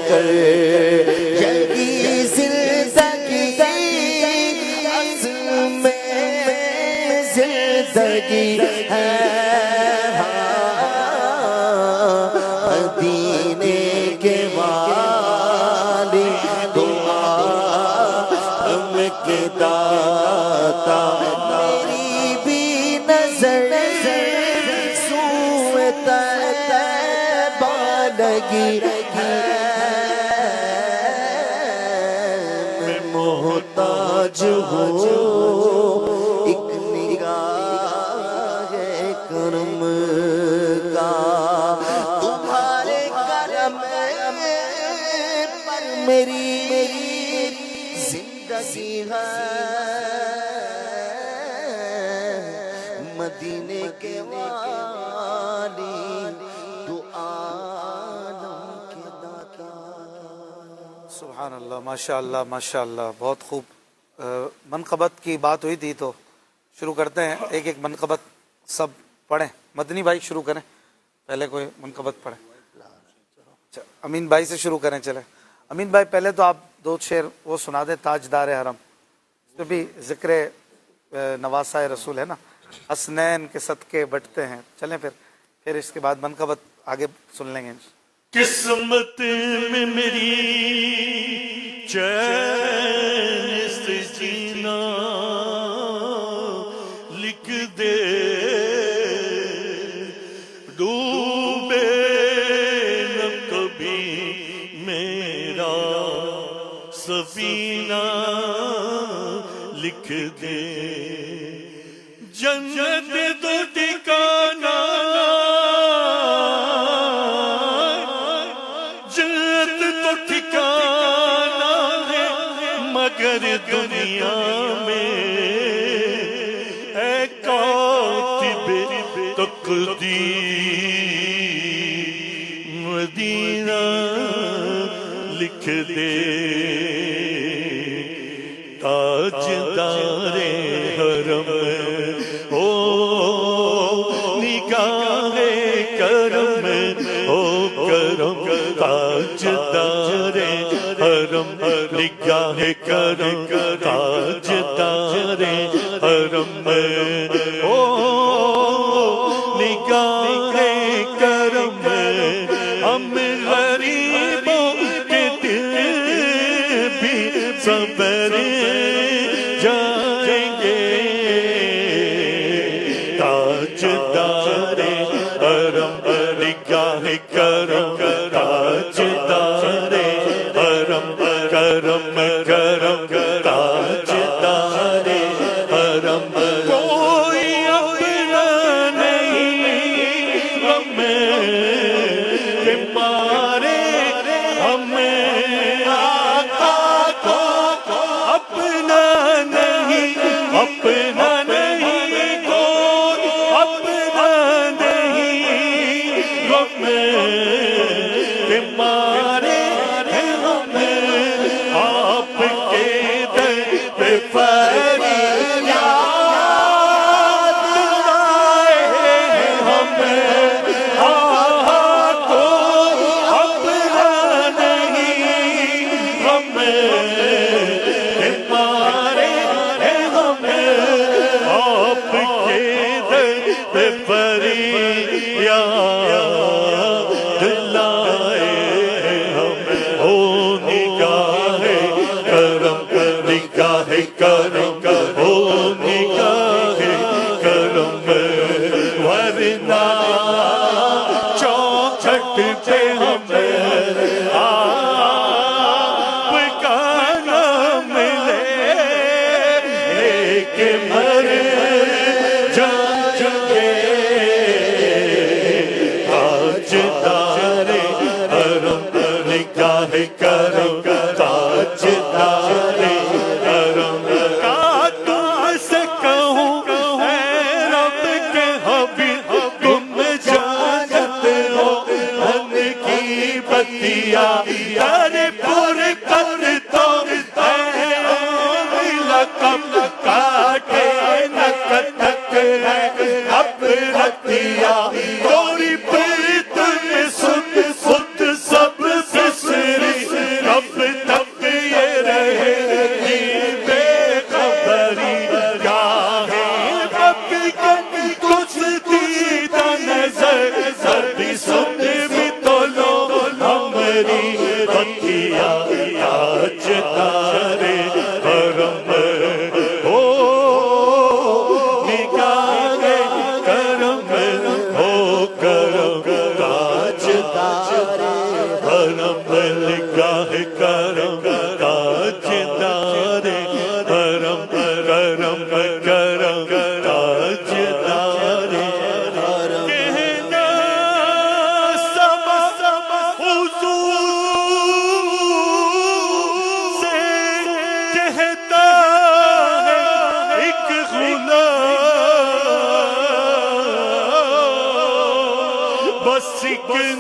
کر یہی زندگی اصل میں زندگی ہے مدینے کے والی دعا ہم کے داتا میری بھی نظر سوئے طیبہ لگی ہے میں محتاج ہوں ایک نگاہ کرم کا تمہارے کرم پر میری زندگی ہے مدینے کے والی دو عالم کے داتا. سبحان اللہ، ماشاء اللہ ماشاء اللہ، بہت خوب. منقبت کی بات ہوئی تھی تو شروع کرتے ہیں. ایک ایک منقبت سب پڑھیں. مدنی بھائی شروع کریں، پہلے کوئی منقبت پڑھیں. اچھا امین بھائی سے شروع کریں. چلیں امین بھائی، پہلے تو آپ دو شعر وہ سنا دیں تاجدار حرم، اس میں بھی ذکر نواسہ رسول ہے نا، حسنین کے صدقے بٹتے ہیں. چلیں پھر اس کے بعد منقبت آگے سن لیں گے. قسمت میں میری چین سے جینا لکھ دے، ڈوبے نہ کبھی میرا سفینہ لکھ دے، جنت تو ٹھکانا مگر دنیا میں اے کاتب تقدیر مدینہ لکھ دے، تاجدار حرم او نگاہ کرم او کرم، تاجدار حرم نگاہ کرم، تاجدار حرم او نگاہ کرم، ہم غریبوں کے دل بھی صبر جائیں گے، تاجدار حرم نگاہ کرم، تاجدار حرم کرم کرم، تاجدار حرم کوئی اپنا نہیں ہمیں کہ مارے ہمیں، آقا کو اپنا نہیں، اپنا نہیں کوئی اپنا نہیں ہمیں کہ مارے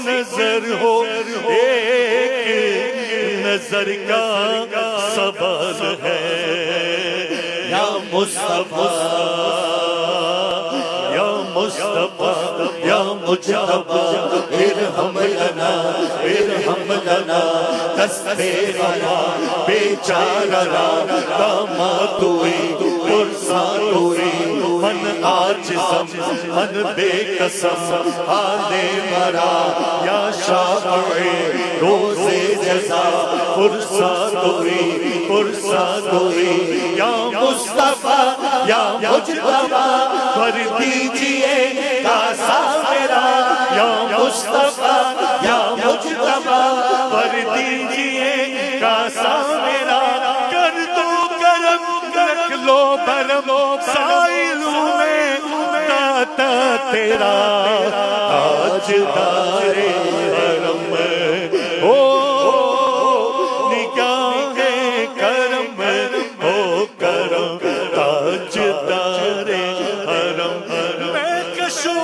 نظر ہو ایک نظر کا سوال ہے یا مصطفیٰ یا مصطفیٰ یا مجتبی ارحم لنا دست غلا بیچارہ داماد ہوئی پرسان ہوئی من عاجزم من بے قسم حال مرا یا شافعی روز جزا پرسان ہوئی یا مصطفیٰ یا مجتبی کر دیجئے کاسا میرا یا مصطفیٰ یا مجتبی کر دیجئے کاسا میرا کر دو کرم رکھ لو برم سائلوں میں داتا تیرا تاجدار حرم ہو نگاہ کرم ہو کرم تاجدار حرم میں کشو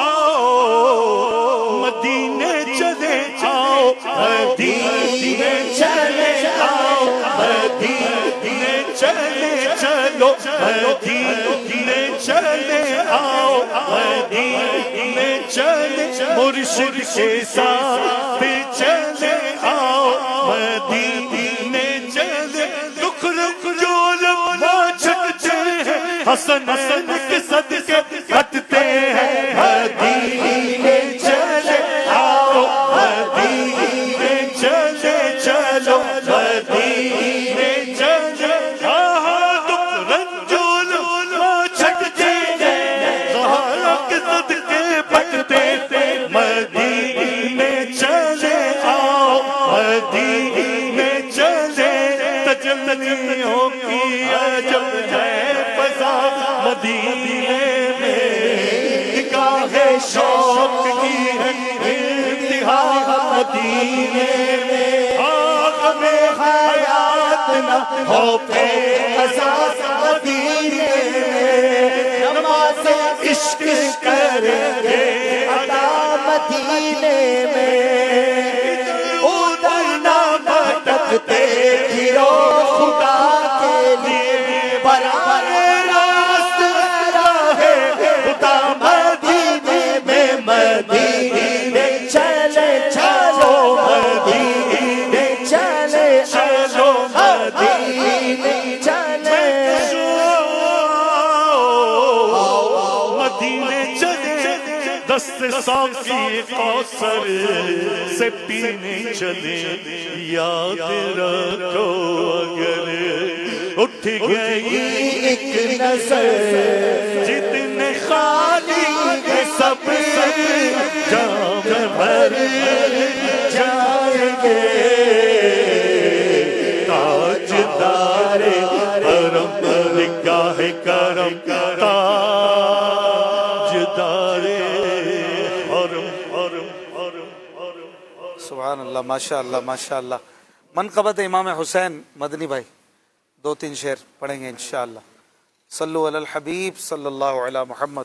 آؤ مدینے چلے آؤ مدینے چلے آؤ مدینے چلے چلو مدینے چلے آؤ مدینے چلے مرشد کے ساتھ چلے آؤ مدینے چلے دکھ رکھ جو لمحہ چھکتے ہیں حسن کے صدقے کٹتے ہیں مدینے چلے آؤ مدینے چلے چلو مدینے چلے دکھ رنجو لمحہ چھکتے ہیں زہرا کے صدقے بٹتے مدینے چلے آؤ مدینے چلے تجلیوں کی عجب ہے فضا مدینے میں نگاہ شوق کی ہے انتہا مدینے میں آگ میں حیات نہ ہو پہ قصاص مدینے میں نماز عشق کریں گے ادا مدینے میں ادھر نہ بھٹکتے پھرو خدا کے لیے برائے راست راہ خدا مدینے میں مدینے چلے چلو مدینے چلے چلو مدینے چلے مدینے چلے دست ساقی کوثر سے پینے چلے یاد رکھو اگر اٹھ گئی ایک نظر جتنے خالی ہیں سب جام بھر جائیں گے تاجدار حرم نگاہ کرم تاجدار حرم سبحان اللہ ماشاء اللہ ماشاء اللہ. منقبت امام حسین مدنی بھائی 2-3 شعر پڑھیں گے انشاءاللہ. صلو علی الحبیب صلی اللہ علی محمد.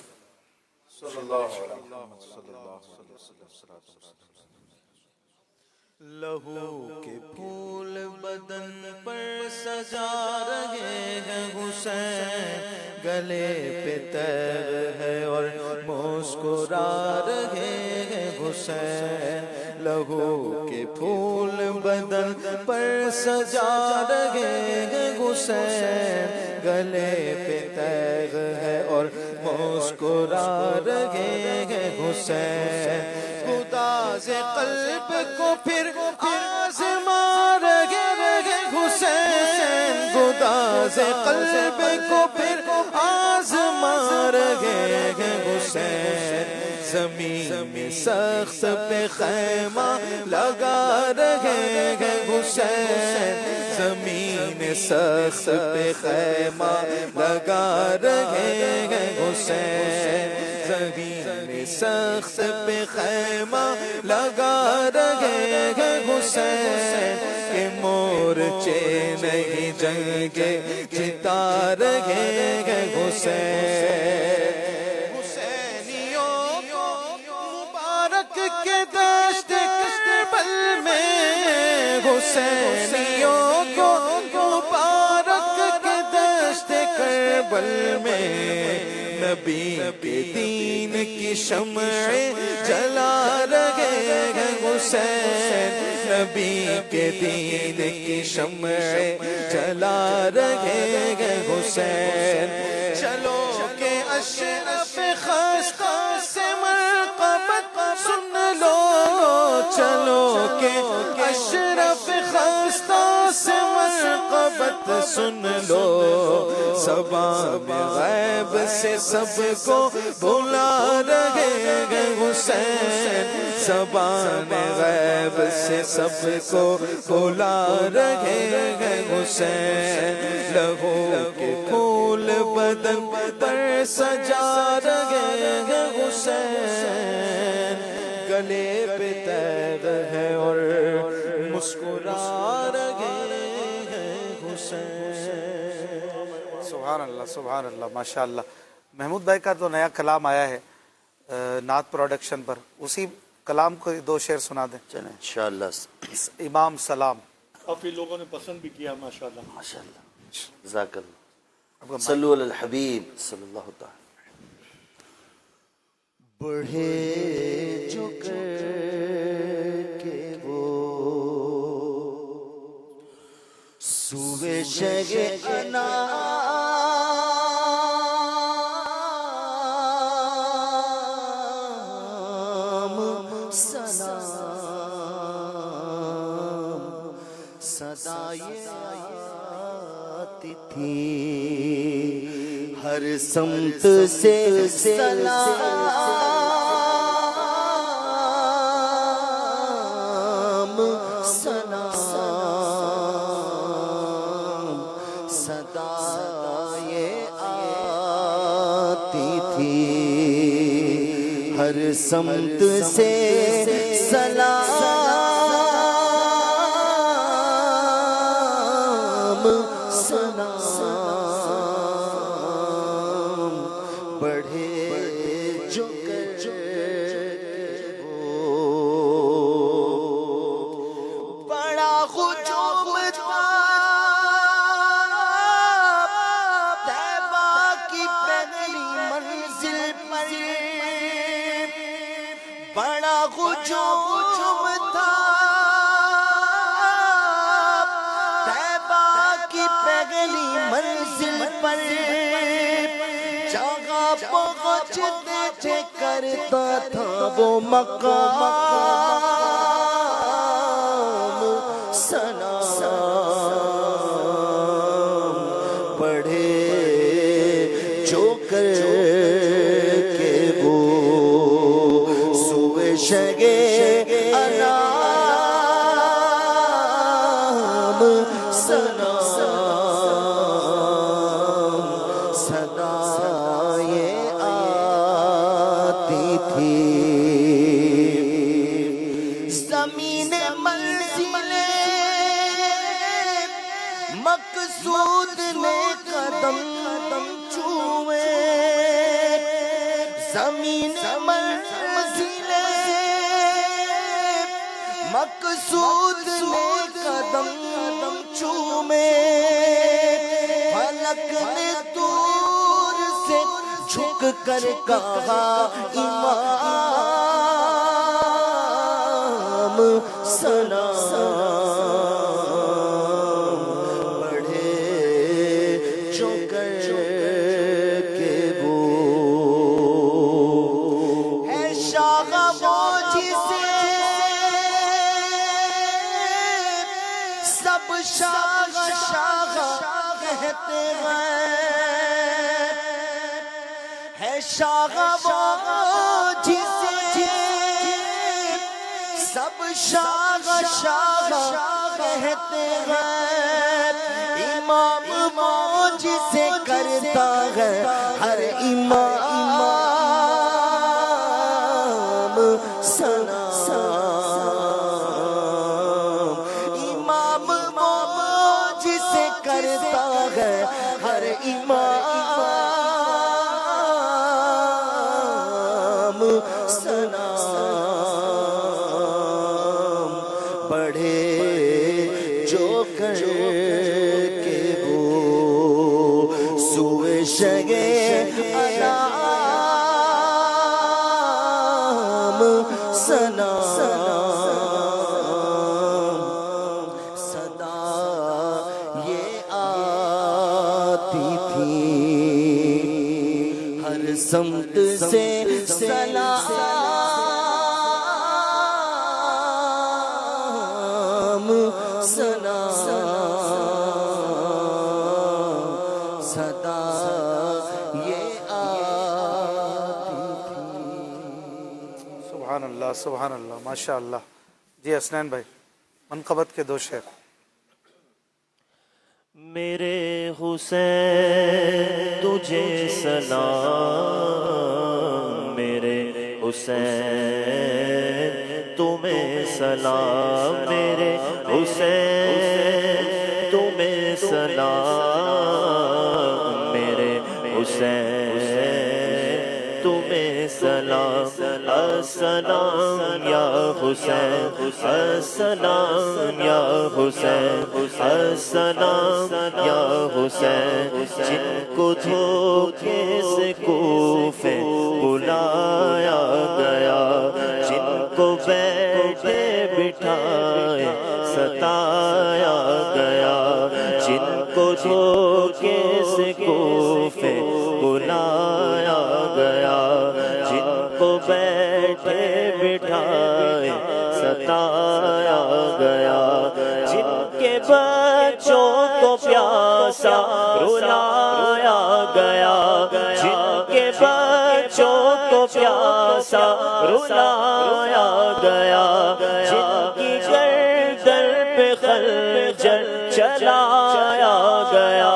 لہو کے پھول بدن پر سجا رہے ہیں حسین گلے پہ تیر ہے اور مسکرا رہے ہیں حسین لہو کے پھول بدن پر سجا رہے ہیں حسین گلے پہ تیر ہے اور مسکرا رہے ہیں حسین خدا سے قلب کو پھر آزما رہے ہیں حسین خدا سے قلب کو پھر آزما رہے ہیں حسین زمین میں سخت پہ خیمہ لگا رہے ہیں حسین زمین سخت پہ خیمہ لگا رہے ہیں حسین زمین سخت پہ خیمہ لگا رہے ہیں حسین کہ مورچے نہیں جنگے جتا رہے ہیں حسین حسینیوں مبارک حسینیوں کو مبارک کے دشت کربل میں نبی کے دین کی شمعیں جلا رہے ہیں حسین نبی کے دین کی شمعیں جلا رہے ہیں حسین چلو کہ اشرف خستہ سے مرقبت سن لو چلو کہ اشرف خستہ سے مرقبت سن لو سباب غیب سے سب کو بلا رہے ہیں حسین سبان غیب سے سب کو بلا رہے ہیں حسین لہو کے پھول بدن پر سجا رہے ہیں حسین گلے پہ تیغ ہے اور مسکرا رہے ہیں حسین. سبحان اللہ ماشاء اللہ. محمود بھائی کا تو نیا کلام آیا ہے نعت پروڈکشن پر, اسی کلام کو 2 شعر سنا دیں. چلیں انشاءاللہ. امام سلام کافی لوگوں نے پسند بھی کیا ماشاءاللہ. ماشاءاللہ جزاک اللہ. صلو علی الحبیب صلی اللہ تعالی. بڑھے جو کر کے وہ سوئے شگ انام سلام صدائے آتی تھی ہر سمت سے سلام سلام صدائے آتی تھی ہر سمت سے سلام سلام بڑھے جو بڑا ہجوم تھا طیبہ کی پہلی منزل پر بڑا ہجوم تھا طیبہ کی پہلی منزل پر جگہ پہنچتے تھے کرتا تھا وہ مقام سلام پڑھے جو کر کے وہ سوئے شگے انام سلام صدائے آتی تھی زمین منزل مقصود میں قدم چھوئے زمین منزل مقصود میں قدم چھوئے فلک نے دور سے جھک کر کہا امام سلام بڑھے جو کر کے وہ ہے شاہ وہ جسے سب شاہ شاہ کہتے ہیں ہے شاہ وہ جسے سب شاہ شاہ کہتے ہیں امام وہ جسے کرتا ہے ہر امام سلام امام وہ جسے کرتا ہے ہر امام سلام بڑھے کے وہ سوئے شگے انام سلام صدا یہ آتی تھی ہر سمت سے سلام صدا یہ آتی تھی. سبحان اللہ سبحان اللہ ماشاء اللہ. جی حسنین بھائی منقبت کے 2 شعر. میرے حسین تجھے سلام، میرے حسین تمہیں سلام، میرے حسین تمہیں سلام، میرے حسین تمہیں سلام. السلام یا حسین، السلام یا حسین، السلام یا حسین. جن کو دھوکے سے کوفے بلایا گیا، جن کو بیٹھے بٹھائے ستایا گیا، جن کو دھوکے سے کوفے بلایا گیا، جن کو بیٹھے بٹھائے ستایا گیا، جن کے بچوں کو پیاسا رلایا گیا، جن کے بچوں کو پیاسا رلایا گیا، جن کی گردن پہ خنجر چلایا گیا،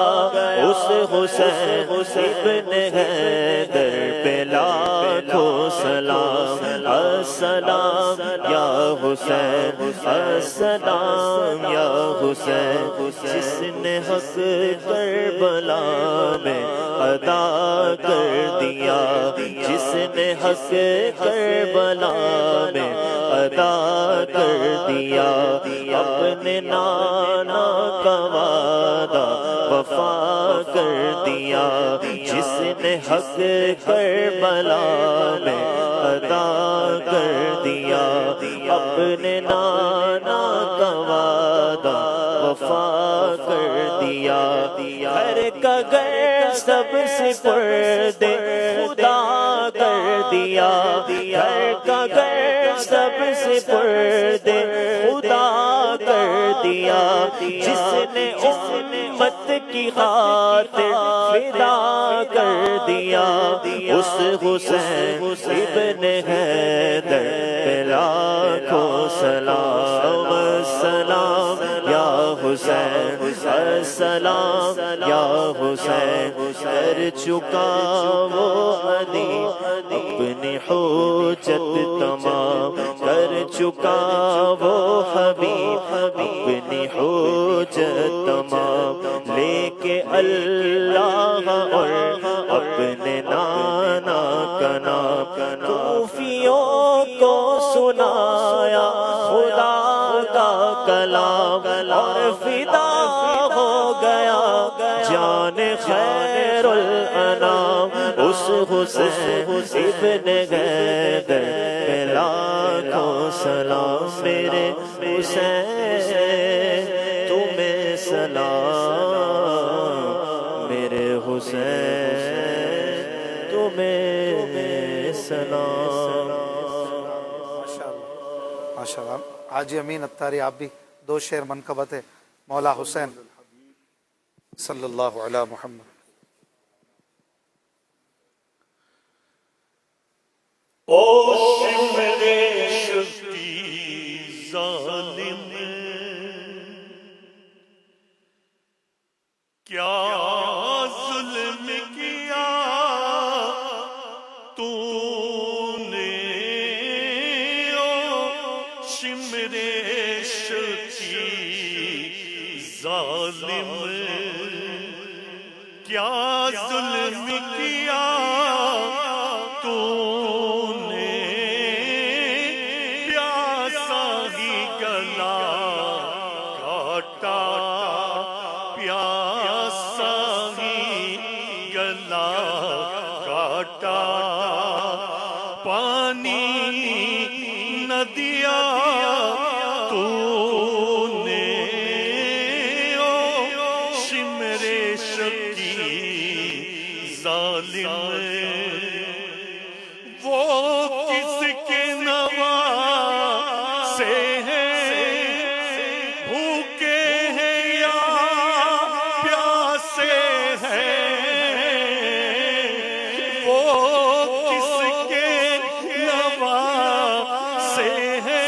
اس حسین ابن حیدر پہ لاکھوں سلام. السلام یا حسین، السلام یا حسین. جس نے حق کربلا میں ادا کر دیا، جس نے حق کربلا میں ادا کر دیا، اپنے نانا کا وعدہ وفا کر دیا، جس نے حق کربلا میں ادا کر دیا، اپنے نانا کا وعدہ وفا کر دیا. گھر کا گھر سب سے پردے خدا کر دیا، گھر کا گھر سب سے پردے خدا کر دیا، جس نے امت کی خاطر فدا کر دیا. اس حسین ابن حیدر پہ لاکھوں سلام. السلام یا حسین، السلام یا حسین. کر چکا وہ علی اپنی حجت تمام، کر چکا وہ حبیب اپنی حجت تمام. لے کے اللہ اور اپنے نانا کا نام، کوفیوں کو سنایا خدا کا کلام، اور فدا ہو گیا جان خیر الانام. اس حسین ابن حیدر پہ لاکھوں سلام. میرے حسین تمہیں سلام، میرے حسین تمہیں سلام. ماشاء اللہ. حاجی امین اتاری آپ بھی 2 شعر منقبت ہے. مولا حسین صلی اللہ علی محمد. او شمر شفتی ظالم کیا ظلم کیا تو نے، او شمر شفتی ظالم کیا ظلم کیا تو نے، پیاسا ہی گلا کاٹا شمر شکی ظالم وہ کس کے نوا سے ہے بھوکے ہیں یا پیاسے ہیں وہ کس کے نوا سے ہے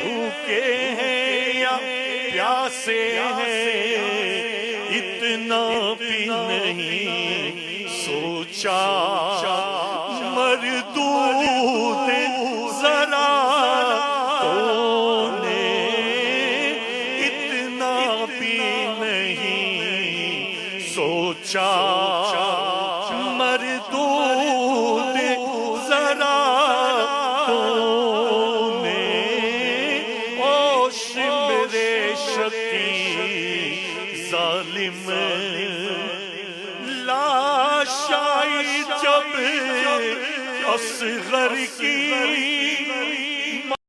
بھوکے ہیں یا پیاسے ہیں اتنا بھی نہیں سوچا مردود ذرا تو نے اتنا بھی نہیں سوچا مردود ذرا تو نے او شمر شکی ظالم لاشائی جب اصغر کی